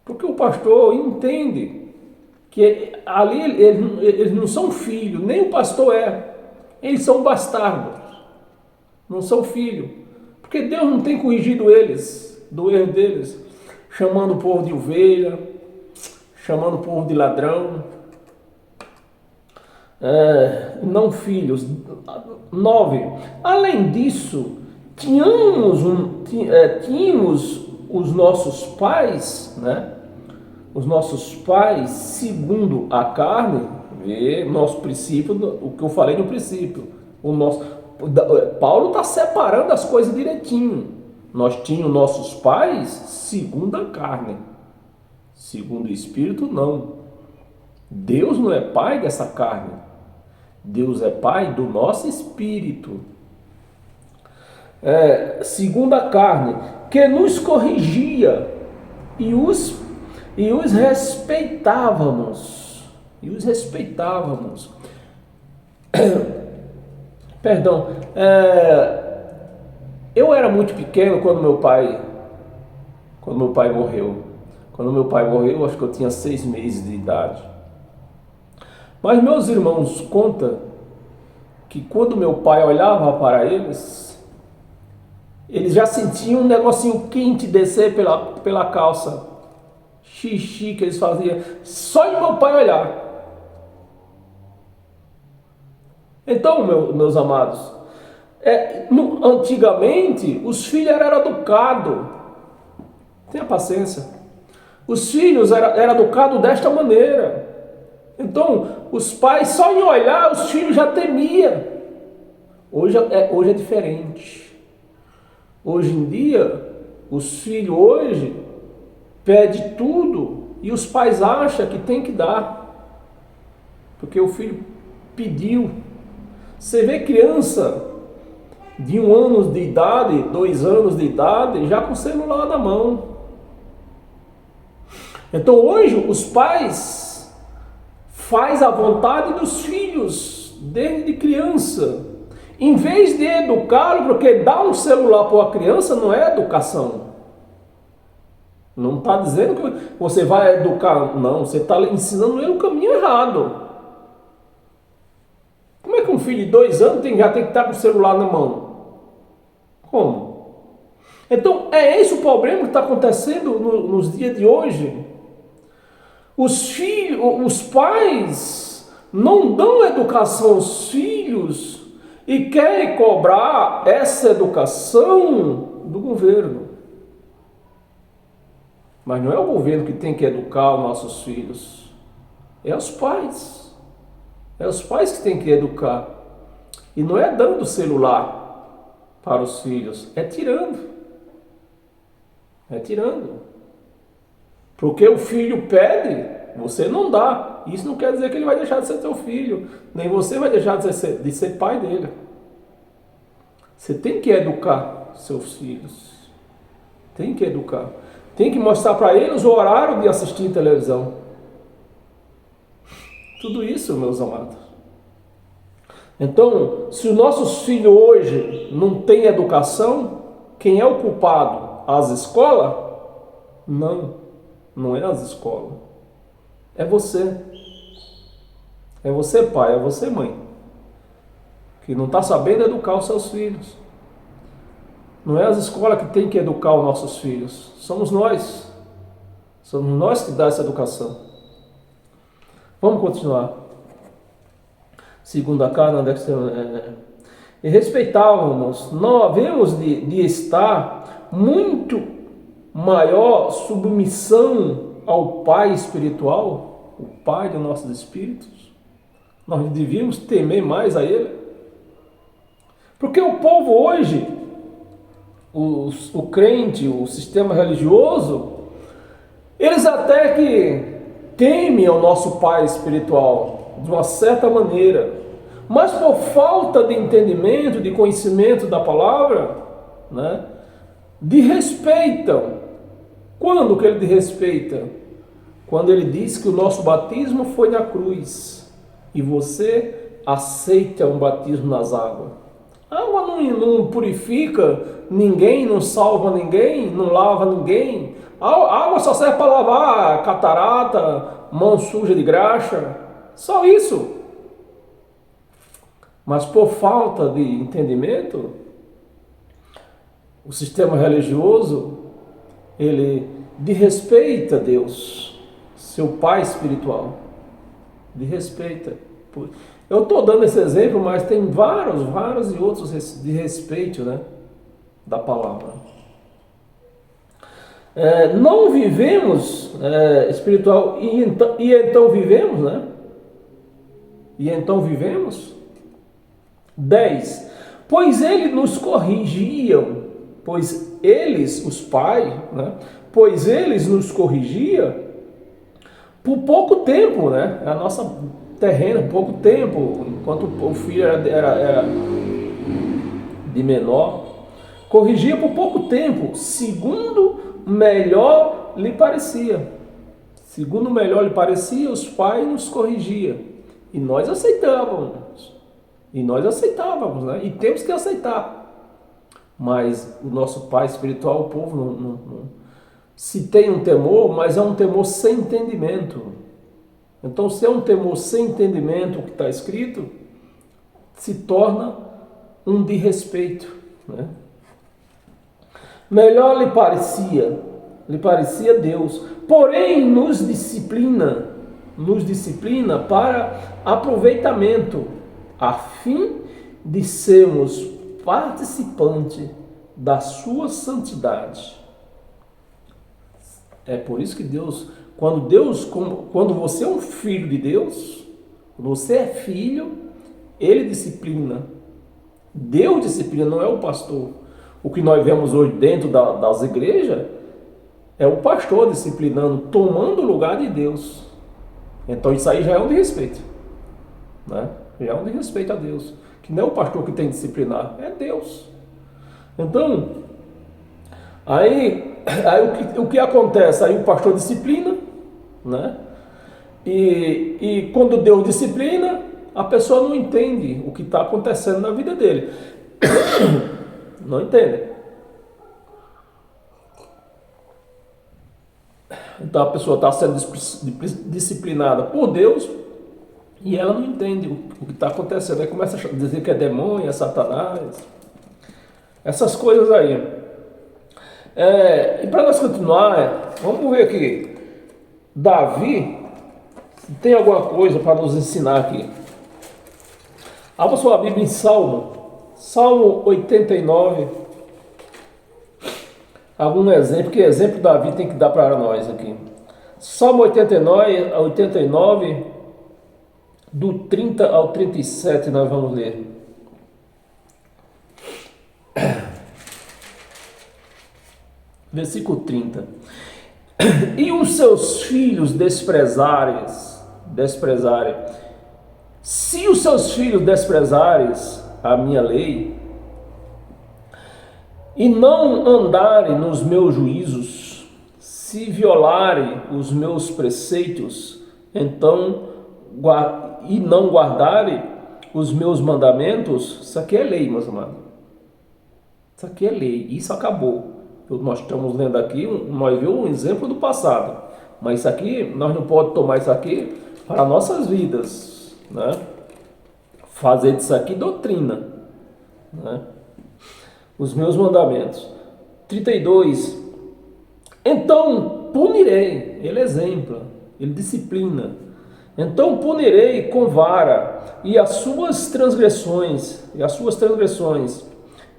A: Porque o pastor entende que ali eles não são filhos, nem o pastor é. Eles são bastardos. Não são filhos. Porque Deus não tem corrigido eles do erro deles, chamando o povo de ovelha, chamando o povo de ladrão. Não filhos. 9. Além disso, tínhamos os nossos pais, né? Os nossos pais, segundo a carne, nosso princípio, o que eu falei no princípio. Paulo está separando as coisas direitinho. Nós tínhamos nossos pais segundo a carne, segundo o Espírito, não. Deus não é pai dessa carne. Deus é pai do nosso espírito. Segundo a carne, que nos corrigia e os respeitávamos. Perdão. Eu era muito pequeno quando meu pai morreu. Quando meu pai morreu, acho que eu tinha 6 meses de idade. Mas meus irmãos contam que quando meu pai olhava para eles já sentiam um negocinho quente descer pela calça. Xixi que eles faziam, só de meu pai olhar. Então, meus amados, antigamente os filhos eram educados. Tenha paciência. Os filhos eram educados desta maneira. Então, os pais só em olhar, os filhos já temiam. Hoje é diferente. Hoje em dia, os filhos hoje pedem tudo e os pais acham que tem que dar. Porque o filho pediu. Você vê criança de 1 ano de idade, 2 anos de idade, já com o celular na mão. Então hoje os pais fazem a vontade dos filhos desde criança. Em vez de educá-lo, porque dar um celular para uma criança não é educação. Não está dizendo que você vai educar, não, você está ensinando ele o caminho errado. Como é que um filho de 2 anos já tem que estar com o celular na mão? Como? Então é esse o problema que está acontecendo nos dias de hoje. Os pais não dão educação aos filhos e querem cobrar essa educação do governo. Mas não é o governo que tem que educar os nossos filhos, é os pais. É os pais que têm que educar. E não é dando celular para os filhos, é tirando. É tirando. Porque o filho pede, você não dá. Isso não quer dizer que ele vai deixar de ser teu filho, nem você vai deixar de ser pai dele. Você tem que educar seus filhos. Tem que educar. Tem que mostrar para eles o horário de assistir televisão. Tudo isso, meus amados. Então, se os nossos filhos hoje não têm educação, quem é o culpado? As escolas? Não é as escolas. É você. É você, pai, é você, mãe, que não está sabendo educar os seus filhos. Não é as escolas que tem que educar os nossos filhos. Somos nós. Somos nós que dá essa educação. Vamos continuar. Segunda carta, e respeitávamos, não havemos de estar muito maior submissão ao Pai espiritual, o Pai dos nossos espíritos. Nós devíamos temer mais a Ele. Porque o povo hoje, o crente, o sistema religioso, eles até que temem ao nosso Pai espiritual, de uma certa maneira, mas por falta de entendimento, de conhecimento da palavra, né, desrespeitam. Quando que ele desrespeita? Quando ele diz que o nosso batismo foi na cruz e você aceita um batismo nas águas. A água não purifica ninguém, não salva ninguém, não lava ninguém. A água só serve para lavar catarata, mão suja de graxa, só isso. Mas por falta de entendimento, o sistema religioso, ele desrespeita Deus, seu Pai espiritual, desrespeita. Eu estou dando esse exemplo, mas tem vários e outros de respeito, né, da palavra. Não vivemos espiritual e então vivemos, né? E então vivemos. 10. Pois eles nos corrigiam, pois eles, os pais, né? Pois eles nos corrigiam por pouco tempo, né? A nossa terrena, pouco tempo, enquanto o filho era de menor, corrigia por pouco tempo, segundo melhor lhe parecia. Segundo melhor lhe parecia, os pais nos corrigiam. E nós aceitávamos. Né? E temos que aceitar. Mas o nosso pai espiritual, o povo, não se tem um temor, mas é um temor sem entendimento. Então, se é um temor sem entendimento o que está escrito, se torna um desrespeito, né? Melhor lhe parecia Deus, porém nos disciplina para aproveitamento, a fim de sermos participantes da sua santidade. É por isso que quando você é um filho de Deus, quando você é filho, ele disciplina. Deus disciplina, não é o pastor. O que nós vemos hoje dentro das igrejas é o pastor disciplinando, tomando o lugar de Deus. Então isso aí já é um desrespeito, né? Já é um desrespeito a Deus. Que não é o pastor que tem que disciplinar, é Deus. Então, aí o que acontece? Aí o pastor disciplina, né? E quando Deus disciplina, a pessoa não entende o que está acontecendo na vida dele. Não entende. Então a pessoa está sendo disciplinada por Deus e ela não entende o que está acontecendo. Aí começa a dizer que é demônio, é Satanás, essas coisas aí. E para nós continuar, vamos ver aqui. Davi tem alguma coisa para nos ensinar aqui. Abra sua Bíblia em Salmo 89. Algum exemplo, que exemplo Davi tem que dar para nós aqui. Salmo 89, do 30 ao 37, nós vamos ler. Versículo 30. E os seus filhos desprezarem, se os seus filhos desprezarem a minha lei, e não andarem nos meus juízos, se violarem os meus preceitos, então, e não guardarem os meus mandamentos, isso aqui é lei, meus amados. Isso aqui é lei, isso acabou. Nós estamos lendo aqui, nós vimos um exemplo do passado, mas isso aqui, nós não podemos tomar isso aqui para nossas vidas, né? Fazer disso aqui doutrina, né? Os meus mandamentos. 32. Então punirei, ele exempla, ele disciplina. Então punirei com vara e as suas transgressões,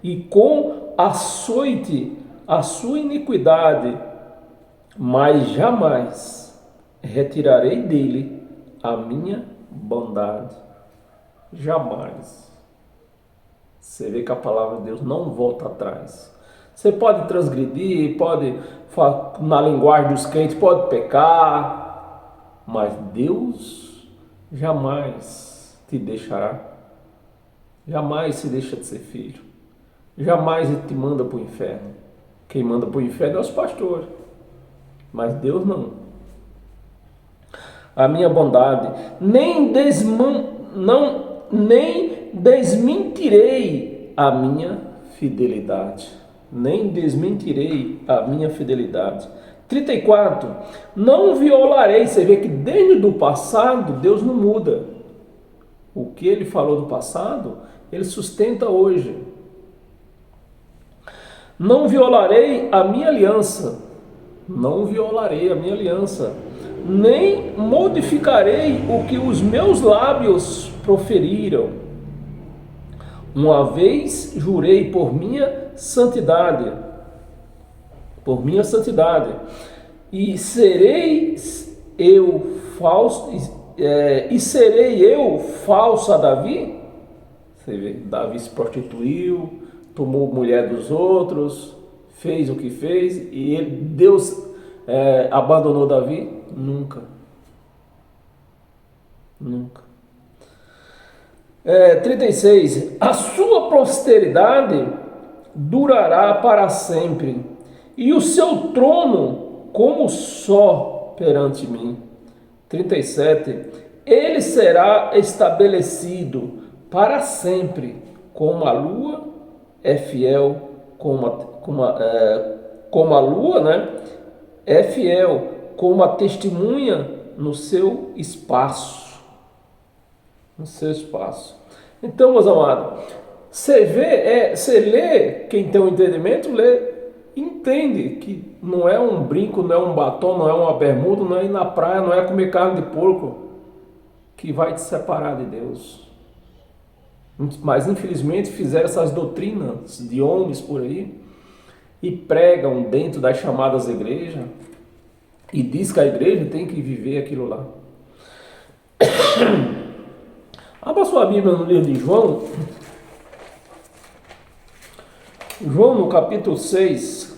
A: e com açoite a sua iniquidade, mas jamais retirarei dele a minha bondade. Jamais. Você vê que a palavra de Deus não volta atrás. Você pode transgredir, pode, na linguagem dos crentes, pode pecar, mas Deus jamais te deixará. Jamais se deixa de ser filho. Jamais ele te manda para o inferno. Quem manda para o inferno é os pastores, mas Deus não. A minha bondade, nem desmentirei a minha fidelidade. Nem desmentirei a minha fidelidade. 34. Não violarei. Você vê que desde o passado Deus não muda. O que ele falou do passado, ele sustenta hoje. Não violarei a minha aliança. Não violarei a minha aliança. Nem modificarei o que os meus lábios proferiram. Uma vez jurei por minha santidade, e serei eu falso a Davi? Você vê, Davi se prostituiu, tomou mulher dos outros, fez o que fez, e Deus abandonou Davi? Nunca. 36. A sua posteridade durará para sempre, e o seu trono como só perante mim. 37. Ele será estabelecido para sempre, como a lua é fiel, como a lua, né? É fiel, como a testemunha no seu espaço. No seu espaço. Então, meus amados, você lê, quem tem um entendimento, lê, entende que não é um brinco, não é um batom, não é uma bermuda, não é ir na praia, não é comer carne de porco que vai te separar de Deus. Mas infelizmente fizeram essas doutrinas de homens por aí e pregam dentro das chamadas igrejas e diz que a igreja tem que viver aquilo lá. Abra sua Bíblia no livro de João. João no capítulo 6.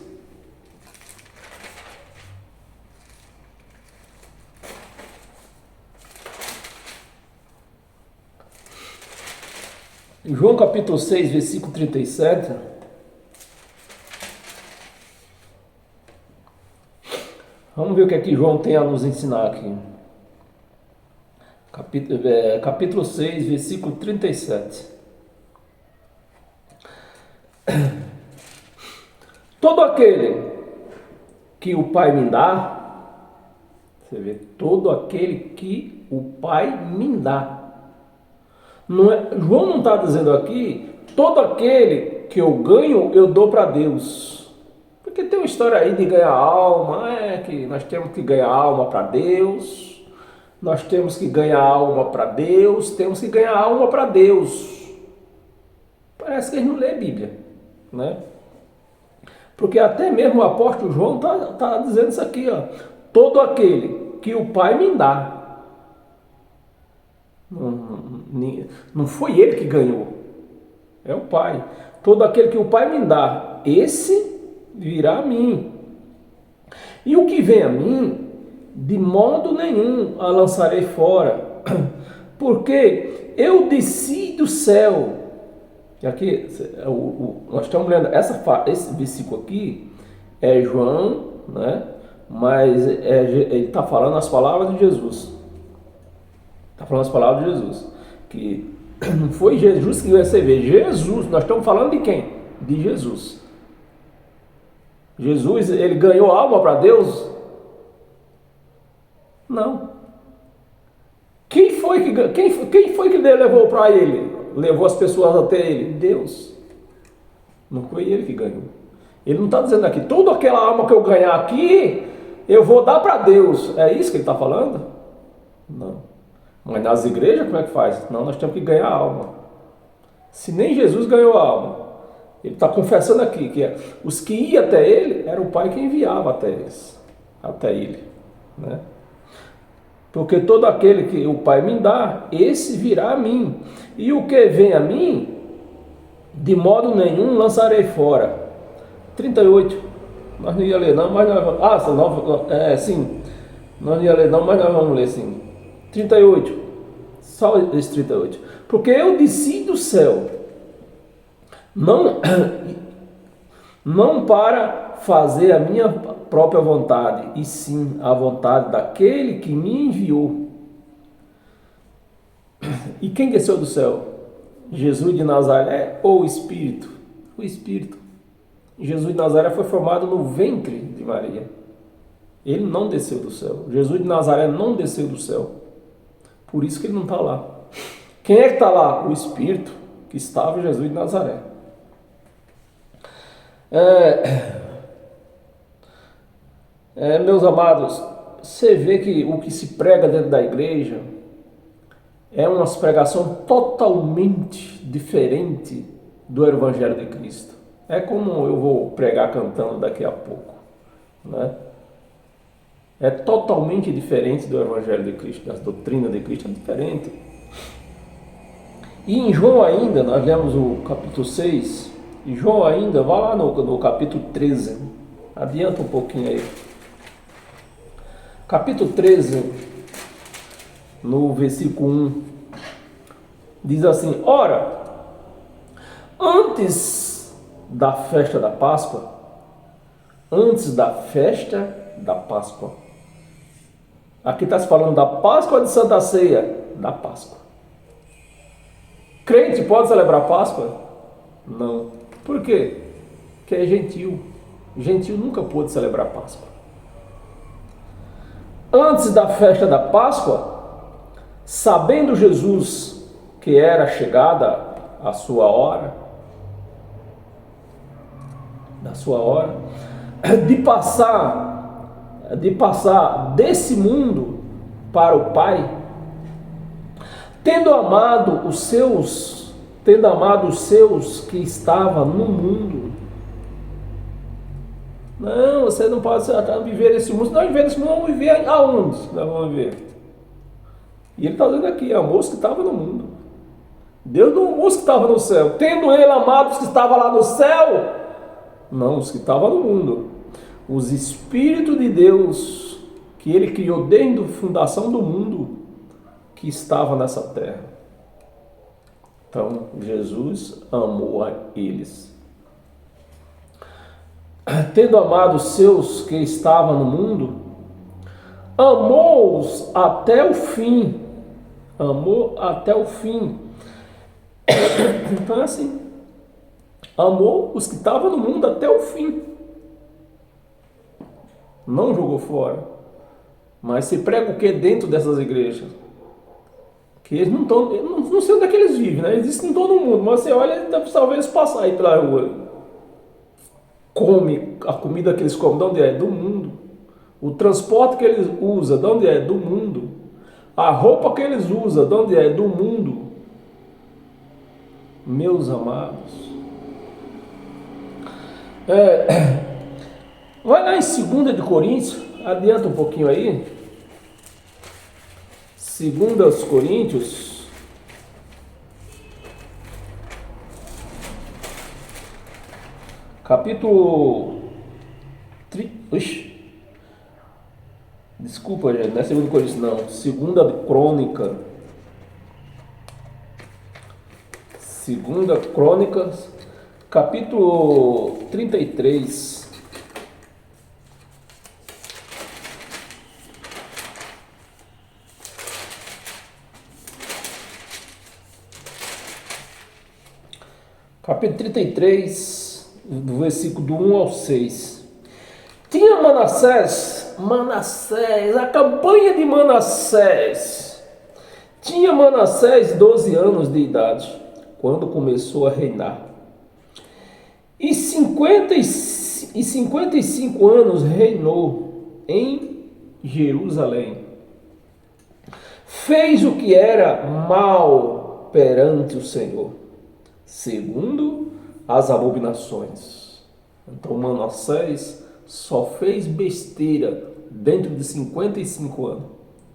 A: João capítulo 6, versículo 37. Vamos ver o que aqui João tem a nos ensinar aqui. Capítulo 6, versículo 37. Todo aquele que o Pai me dá, você vê, todo aquele que o Pai me dá. Não é, João não está dizendo aqui, todo aquele que eu ganho, eu dou para Deus. Porque tem uma história aí de ganhar alma, que nós temos que ganhar alma para Deus, nós temos que ganhar alma para Deus, temos que ganhar alma para Deus. Parece que eles não lê a Bíblia, né? Porque até mesmo o apóstolo João está dizendo isso aqui, ó. Todo aquele que o Pai me dá. Não foi ele que ganhou, é o Pai. Todo aquele que o Pai me dá, esse virá a mim. E o que vem a mim, de modo nenhum a lançarei fora, porque eu desci do céu. Aqui, nós estamos lendo esse versículo aqui, é João, né? Mas ele está falando as palavras de Jesus. Está falando as palavras de Jesus. Que não foi Jesus que vai receber. Jesus, nós estamos falando de quem? De Jesus. Jesus, ele ganhou alma para Deus? Não. Quem foi que levou para ele? Levou as pessoas até ele? Deus. Não foi ele que ganhou. Ele não está dizendo aqui, toda aquela alma que eu ganhar aqui, eu vou dar para Deus. É isso que ele está falando? Não. Mas nas igrejas como é que faz? Não, nós temos que ganhar alma. Se nem Jesus ganhou alma, ele está confessando aqui que os que iam até ele, era o Pai que enviava até ele, né? Porque todo aquele que o Pai me dá, esse virá a mim. E o que vem a mim, de modo nenhum lançarei fora. 38. Nós não ia ler não, mas nós vamos... sim. Nós não ia ler não, mas nós vamos ler sim. 38. Só esse 38. Porque eu desci do céu, não para fazer a minha própria vontade, e sim a vontade daquele que me enviou. E quem desceu do céu? Jesus de Nazaré ou o Espírito? O Espírito. Jesus de Nazaré foi formado no ventre de Maria. Ele não desceu do céu. Jesus de Nazaré não desceu do céu. Por isso que ele não está lá. Quem é que está lá? O Espírito que estava em Jesus de Nazaré. Meus amados, você vê que o que se prega dentro da igreja é uma pregação totalmente diferente do Evangelho de Cristo. É como eu vou pregar cantando daqui a pouco, né? É totalmente diferente do Evangelho de Cristo, das doutrinas de Cristo, é diferente. E em João ainda, nós lemos o capítulo 6, e João ainda, vá lá no capítulo 13, adianta um pouquinho aí. Capítulo 13, no versículo 1, diz assim: ora, antes da festa da Páscoa, aqui está se falando da Páscoa de Santa Ceia, da Páscoa. Crente pode celebrar Páscoa? Não. Por quê? Porque é gentil. Gentil nunca pôde celebrar Páscoa. Antes da festa da Páscoa, sabendo Jesus que era chegada a sua hora, de passar desse mundo para o Pai, tendo amado os seus que estavam no mundo. Não, você não pode viver nesse mundo. Se nós viver nesse mundo, vamos viver aonde nós vamos viver? E ele está dizendo aqui, amou os que estavam no mundo. Deus não amou os que estavam no céu. Tendo ele amado os que estavam lá no céu, não, os que estavam no mundo. Os Espíritos de Deus, que ele criou desde a fundação do mundo, que estava nessa terra. Então, Jesus amou a eles. Tendo amado os seus que estavam no mundo, amou-os até o fim. Amou até o fim. Então é assim. Amou os que estavam no mundo até o fim. Não jogou fora. Mas se prega o que dentro dessas igrejas? Que eles não estão, não sei onde é que eles vivem, né? Eles dizem que não estão no mundo, mas você olha, talvez eles passar aí pela rua. Come a comida que eles comem, de onde é? Do mundo. O transporte que eles usam, de onde é? Do mundo. A roupa que eles usam, de onde é? Do mundo. Meus amados. Vai lá em 2 de Coríntios, adianta um pouquinho aí. 2 Coríntios, capítulo... Desculpa, gente, não é 2 Coríntios, não. 2 de Crônica. 2 Crônicas, capítulo 33. Capítulo 33, do versículo do 1 ao 6. Tinha Manassés, a campanha de Manassés. Tinha Manassés 12 anos de idade, quando começou a reinar. E 55 anos reinou em Jerusalém. Fez o que era mal perante o Senhor, segundo as abominações. Então Manassés só fez besteira dentro de 55 anos.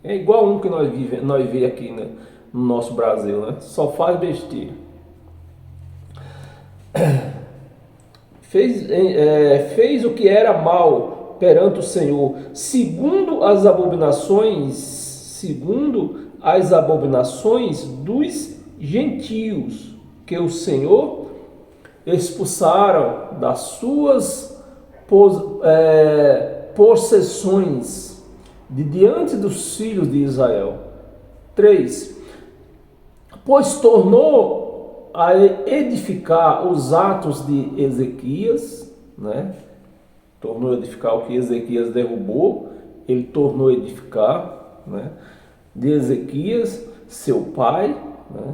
A: É igual um que nós vemos aqui, né, no nosso Brasil, né? Só faz besteira. Fez o que era mal perante o Senhor, segundo as abominações dos gentios, que o Senhor expulsaram das suas possessões de diante dos filhos de Israel. 3. Pois tornou a edificar os atos de Ezequias, né? Tornou a edificar o que Ezequias derrubou, ele tornou a edificar, né? De Ezequias, seu pai, né?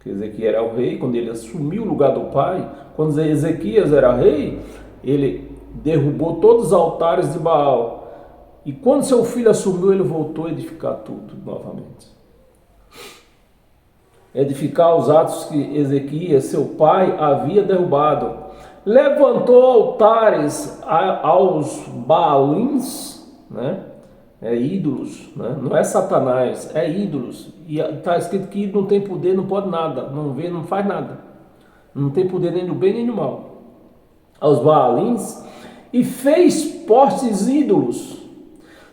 A: Que Ezequias era o rei, quando ele assumiu o lugar do pai, quando Ezequias era rei, ele derrubou todos os altares de Baal. E quando seu filho assumiu, ele voltou a edificar tudo novamente. Edificar os atos que Ezequias, seu pai, havia derrubado. Levantou altares aos Baalins, né? Ídolos, né? Não é Satanás, é ídolos. E está escrito que não tem poder, não pode nada, não vê, não faz nada. Não tem poder nem do bem nem do mal. Aos Baalins, e fez postes ídolos.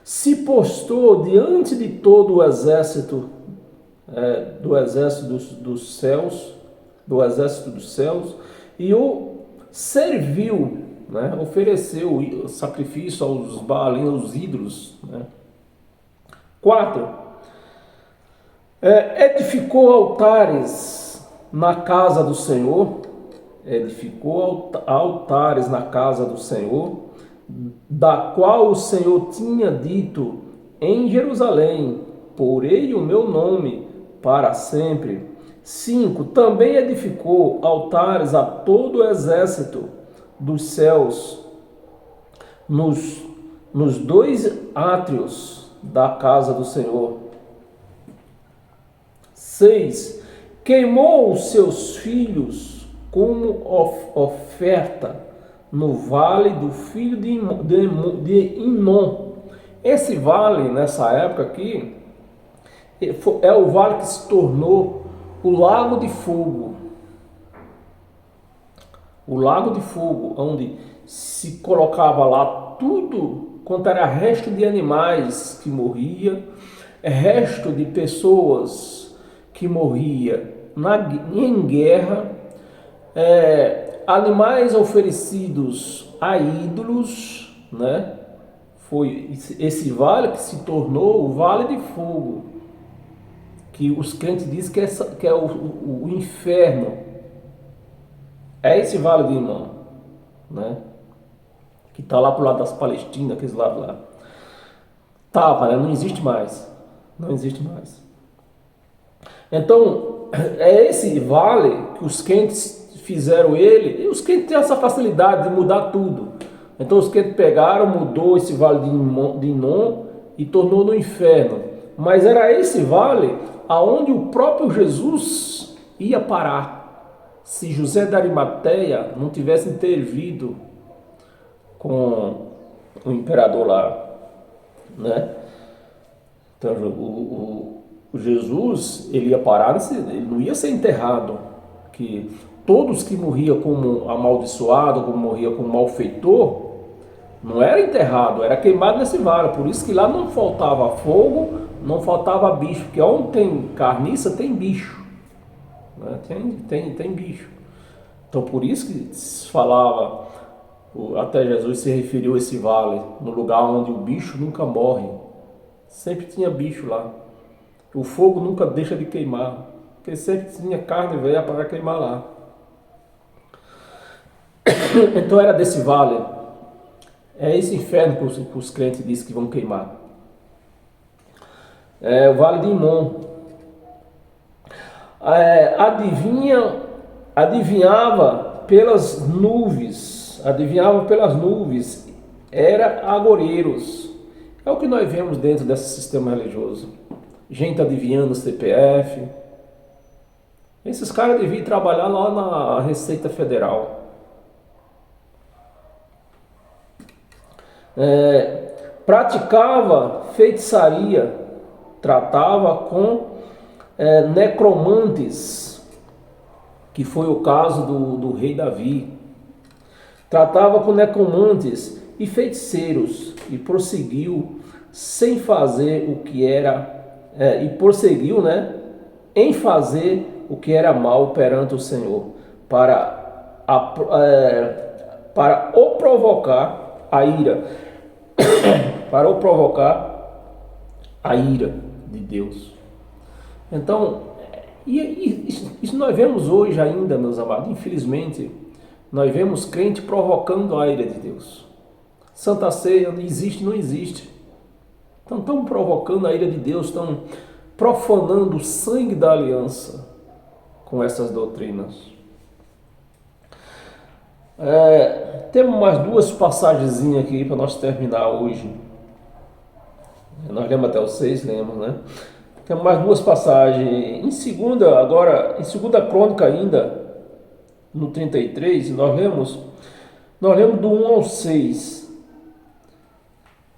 A: Se postou diante de todo o exército dos céus, e o serviu, né? Ofereceu sacrifício aos Baalins, aos ídolos, né? 4. Edificou altares na casa do Senhor, da qual o Senhor tinha dito: em Jerusalém porei o meu nome para sempre. 5. Também edificou altares a todo o exército dos céus nos dois átrios da casa do Senhor. 6. Queimou os seus filhos como oferta no vale do filho de Inom. Esse vale, nessa época aqui, é o vale que se tornou o Lago de Fogo. O Lago de Fogo, onde se colocava lá tudo quanto era resto de animais que morria, resto de pessoas que morria em guerra, animais oferecidos a ídolos, né? Foi esse vale que se tornou o Vale de Fogo, que os crentes dizem que é o inferno. É esse Vale de Inom, né? Que está lá pro lado das Palestinas, aqueles lados lá. Tava, né? Não existe mais. Não existe mais. Então, é esse vale que os crentes fizeram ele, e os crentes têm essa facilidade de mudar tudo. Então os crentes pegaram, mudou esse vale de Inom e tornou no inferno. Mas era esse vale aonde o próprio Jesus ia parar. Se José da Arimateia não tivesse intervido com o imperador lá, né? Então o Jesus, ele ia parar, ele não ia ser enterrado, que todos que morriam como amaldiçoado, como morria como malfeitor, não era enterrado, era queimado nesse vale. Por isso que lá não faltava fogo, não faltava bicho, porque onde tem carniça tem bicho, né? Tem bicho. Então por isso que se falava, até Jesus se referiu a esse vale, no lugar onde o bicho nunca morre. Sempre tinha bicho lá. O fogo nunca deixa de queimar, porque sempre tinha carne velha para queimar lá. Então era desse vale. É esse inferno que os crentes dizem que vão queimar. É o Vale de Inom. Adivinhava pelas nuvens. Era agoureiros. É o que nós vemos dentro desse sistema religioso. Gente adivinhando o CPF. Esses caras deviam trabalhar lá na Receita Federal. Praticava feitiçaria, tratava com necromantes, que foi o caso do rei Davi. Tratava com necromantes e feiticeiros e prosseguiu sem fazer o que era em fazer o que era mal perante o Senhor, para o provocar a ira. Para o provocar a ira de Deus. Então, isso nós vemos hoje ainda, meus amados. Infelizmente, nós vemos crente provocando a ira de Deus. Santa Ceia existe, não existe. Então, estão provocando a ira de Deus, estão profanando o sangue da aliança com essas doutrinas. Temos mais duas passagens aqui para nós terminar hoje. Nós lemos até o 6, lemos, né? Temos mais duas passagens. Em segunda Crônica ainda, no 33, nós lemos do 1 ao 6.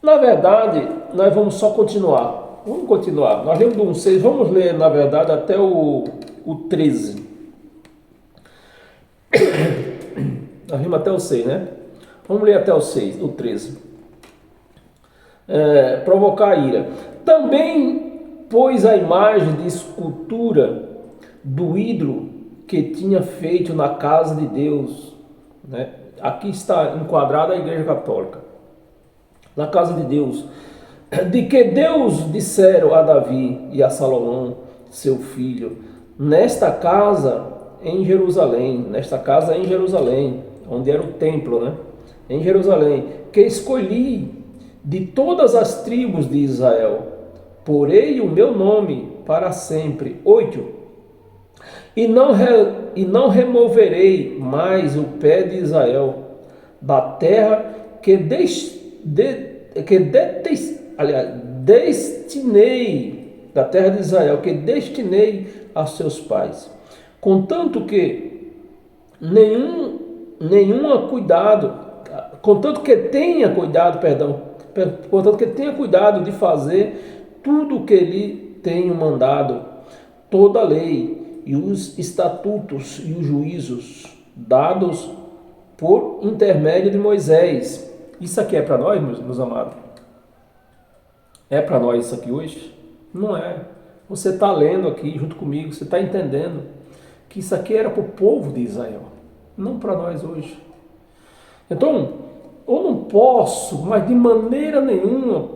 A: Na verdade, nós vamos só continuar. Vamos continuar. Nós lemos do 1 ao 6, vamos ler, na verdade, até o 13. Nós lemos até o 6, né? Vamos ler até o 6, o 13. Provocar a ira. Também pôs a imagem de escultura do ídolo que tinha feito na casa de Deus, né? Aqui está enquadrada a Igreja Católica. Na casa de Deus, de que Deus disseram a Davi e a Salomão, seu filho, nesta casa em Jerusalém, onde era o templo, né? Em Jerusalém, que escolhi de todas as tribos de Israel. Porei o meu nome para sempre. 8. E não removerei mais o pé de Israel da terra destinei, da terra de Israel, que destinei a seus pais. Contanto que contanto que tenha cuidado de fazer tudo o que lhe tenho mandado, toda a lei e os estatutos e os juízos dados por intermédio de Moisés. Isso aqui é para nós, meus amados? É para nós isso aqui hoje? Não é. Você está lendo aqui junto comigo, você está entendendo que isso aqui era para o povo de Israel, não para nós hoje. Então, eu não posso, mas de maneira nenhuma,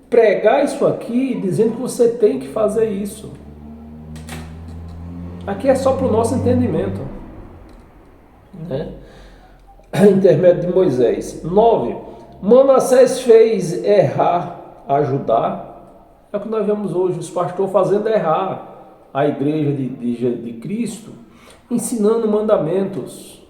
A: pregar isso aqui dizendo que você tem que fazer isso. Aqui é só para o nosso entendimento, né? Intermédio de Moisés. 9. Manassés fez errar a Judá. É o que nós vemos hoje, os pastores fazendo errar a igreja de Cristo, ensinando mandamentos.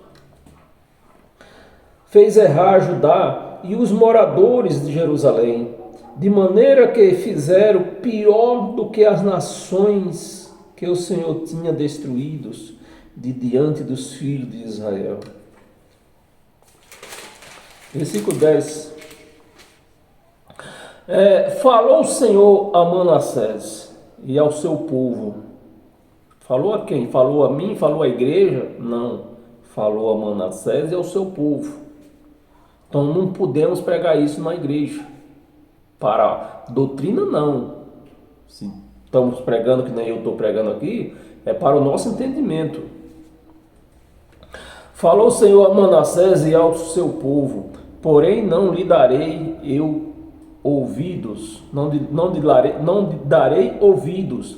A: Fez errar a Judá e os moradores de Jerusalém, de maneira que fizeram pior do que as nações que o Senhor tinha destruídos de diante dos filhos de Israel. Versículo 10. Falou o Senhor a Manassés e ao seu povo. Falou a quem? Falou a mim? Falou à igreja? Não. Falou a Manassés e ao seu povo. Então não podemos pregar isso na igreja. Para doutrina, não. Se estamos pregando que nem eu estou pregando aqui, é para o nosso entendimento. Falou o Senhor a Manassés e ao seu povo, porém não lhe darei eu ouvidos, não lhe darei ouvidos,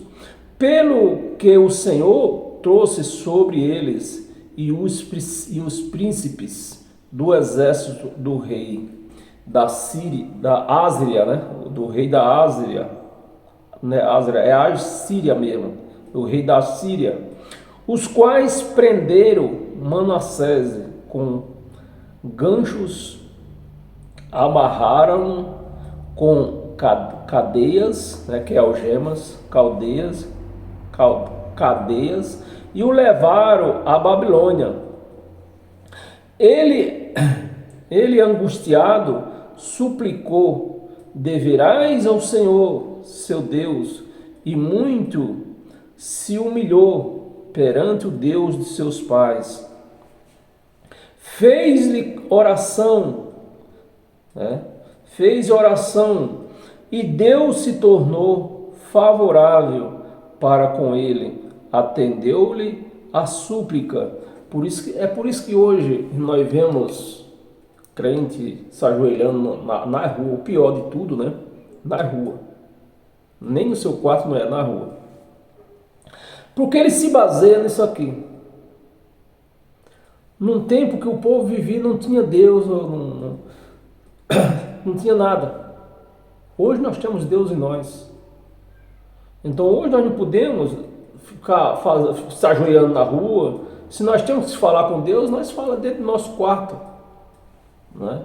A: pelo que o Senhor trouxe sobre eles e os príncipes do exército do rei da Síria, da Ásiria, né? Do rei da Ásiria, né? Ásiria é a Síria mesmo, o rei da Síria, os quais prenderam Manassés com ganchos, amarraram com cadeias, né, que é algemas, cadeias, e o levaram à Babilônia. Ele angustiado suplicou: deverás ao Senhor seu Deus, e muito se humilhou perante o Deus de seus pais. Fez-lhe oração, né? Fez oração, e Deus se tornou favorável para com ele, atendeu-lhe a súplica. Por isso que hoje nós vemos crente se ajoelhando na rua, o pior de tudo, né? Na rua. Nem no seu quarto, não é, na rua. Porque ele se baseia nisso aqui. Num tempo que o povo vivia, não tinha Deus, não tinha nada. Hoje nós temos Deus em nós. Então hoje nós não podemos ficar se ajoelhando na rua. Se nós temos que falar com Deus, nós falamos dentro do nosso quarto, não é?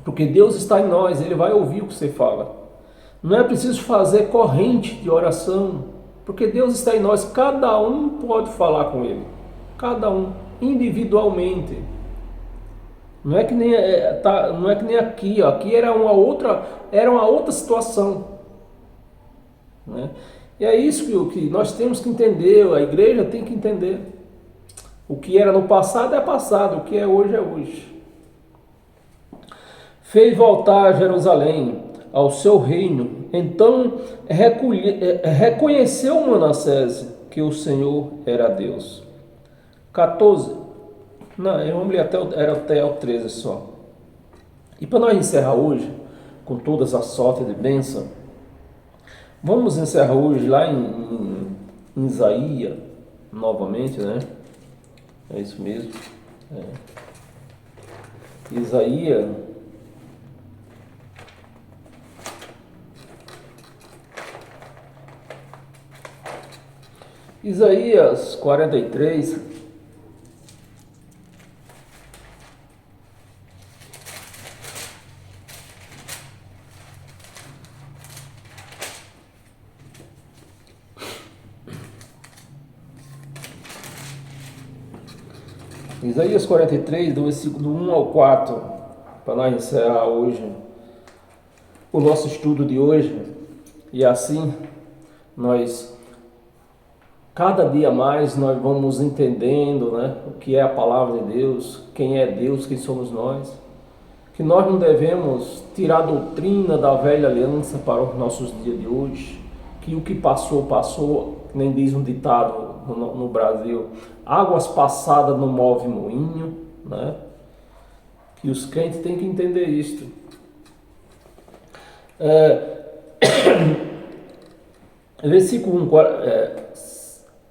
A: Porque Deus está em nós, Ele vai ouvir o que você fala. Não é preciso fazer corrente de oração, porque Deus está em nós. Cada um pode falar com Ele, cada um individualmente. Não é que nem aqui, ó. Aqui era uma outra situação, né? E é isso que nós temos que entender, a igreja tem que entender. O que era no passado é passado, o que é hoje. Fez voltar a Jerusalém ao seu reino. Então reconheceu Manassés que o Senhor era Deus. 14. Não, vamos ler até o 13 só. E para nós encerrar hoje, com todas as sortes de bênção, vamos encerrar hoje lá em Isaías, novamente, né? É isso mesmo. Isaías Isaías 43. Isaías 43, do versículo 1 ao 4, para nós encerrar hoje o nosso estudo de hoje. E assim, cada dia mais, nós vamos entendendo, né, o que é a palavra de Deus, quem é Deus, quem somos nós. Que nós não devemos tirar a doutrina da velha aliança para os nossos dias de hoje. Que o que passou, passou, nem diz um ditado no Brasil, águas passadas não move moinho, né? Que os crentes têm que entender isto. Versículo 1,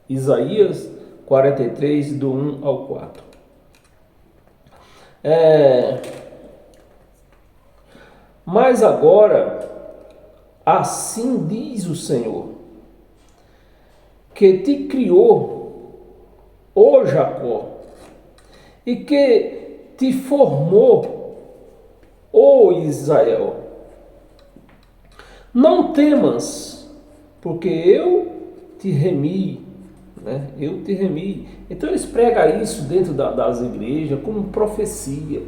A: Isaías 43, do 1 ao 4. Mas agora, assim diz o Senhor, que te criou, ó Jacó, e que te formou, ó Israel. Não temas, porque eu te remi, né? Eu te remi. Então eles pregam isso dentro das igrejas como profecia.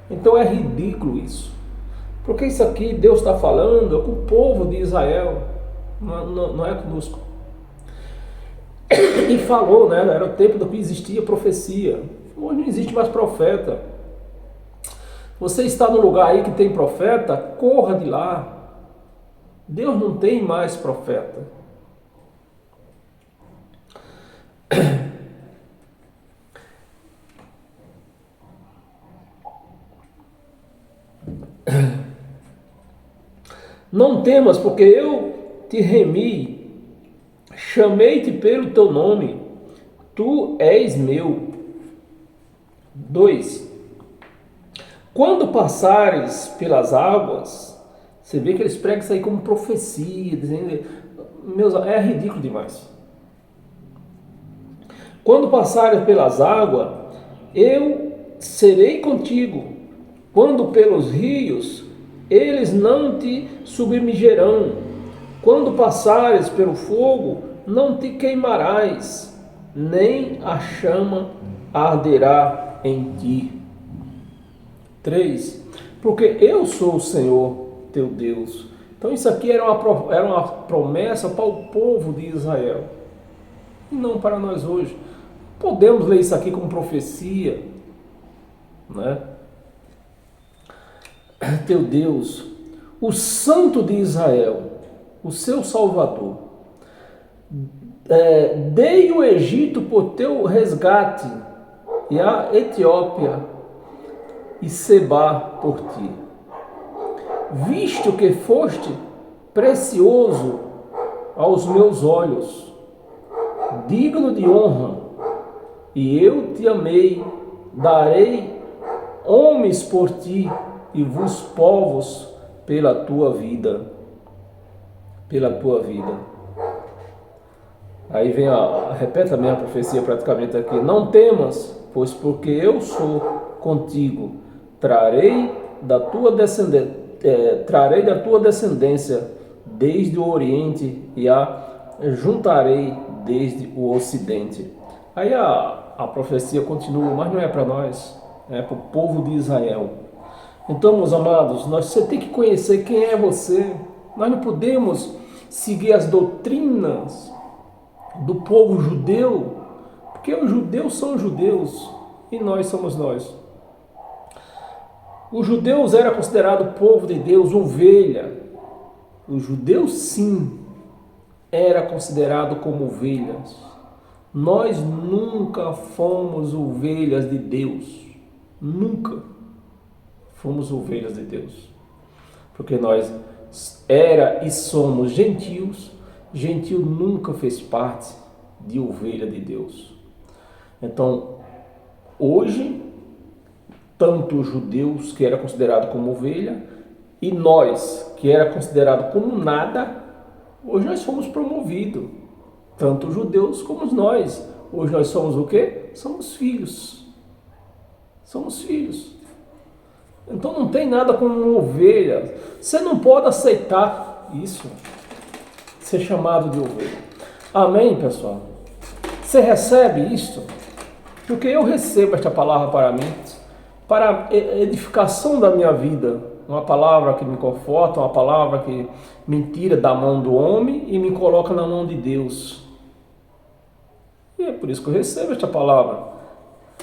A: Então é ridículo isso. Porque isso aqui Deus está falando é com o povo de Israel, não é conosco. E falou, né? Era o tempo do que existia profecia. Hoje não existe mais profeta. Você está no lugar aí que tem profeta, corra de lá. Deus não tem mais profeta. Não temas, porque eu te remi, chamei-te pelo teu nome, tu és meu. 2. Quando passares pelas águas, você vê que eles pregam isso aí como profecia, dizendo, é ridículo demais. Quando passares pelas águas, eu serei contigo. Quando pelos rios, eles não te submergerão. Quando passares pelo fogo, não te queimarás, nem a chama arderá em ti. 3. Porque eu sou o Senhor teu Deus. Então isso aqui era uma promessa para o povo de Israel, e não para nós hoje. Podemos ler isso aqui como profecia, né? Teu Deus, o Santo de Israel, o seu Salvador. Dei o Egito por teu resgate, e a Etiópia e Sebá por ti. Visto que foste precioso aos meus olhos, digno de honra, e eu te amei, darei homens por ti, e vos povos pela tua vida. Pela tua vida. Aí vem repete a mesma profecia praticamente aqui. Não temas, pois porque eu sou contigo, trarei da tua descendência desde o Oriente e a juntarei desde o Ocidente. Aí a profecia continua, mas não é para nós, é para o povo de Israel. Então, meus amados, você tem que conhecer quem é você. Nós não podemos seguir as doutrinas do povo judeu, porque os judeus são judeus e nós somos nós. Os judeus eram considerados povo de Deus, ovelha. Os judeus, sim, era considerado como ovelhas. Nós nunca fomos ovelhas de Deus. Nunca fomos ovelhas de Deus. Porque nós era e somos gentios. Gentio nunca fez parte de ovelha de Deus. Então, hoje, tanto os judeus, que era considerado como ovelha, e nós, que era considerado como nada, hoje nós fomos promovidos. tanto os judeus como nós. Hoje nós somos o quê? Somos filhos. Somos filhos. Então não tem nada como ovelha. Você não pode aceitar isso, ser chamado de ovelha. Amém, pessoal? Você recebe isto? Porque eu recebo esta palavra para mim, para a edificação da minha vida. Uma palavra que me conforta, uma palavra que me tira da mão do homem e me coloca na mão de Deus. E é por isso que eu recebo esta palavra.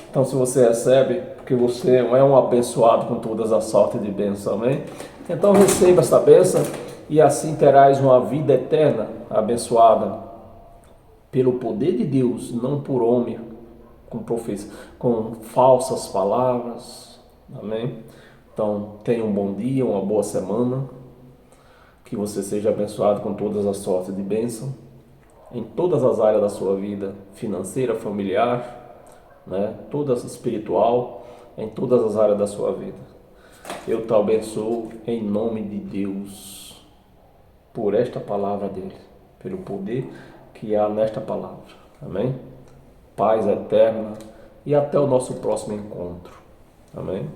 A: Então, se você recebe, porque você é um abençoado com todas as sortes de bênção, amém? Então, receba esta bênção e assim terás uma vida eterna abençoada pelo poder de Deus, não por homem, com falsas palavras, amém? Então, tenha um bom dia, uma boa semana, que você seja abençoado com todas as sortes de bênção, em todas as áreas da sua vida, financeira, familiar, né? Toda espiritual, em todas as áreas da sua vida. Eu te abençoo em nome de Deus, por esta palavra dele, pelo poder que há nesta palavra, amém? Paz eterna e até o nosso próximo encontro, amém?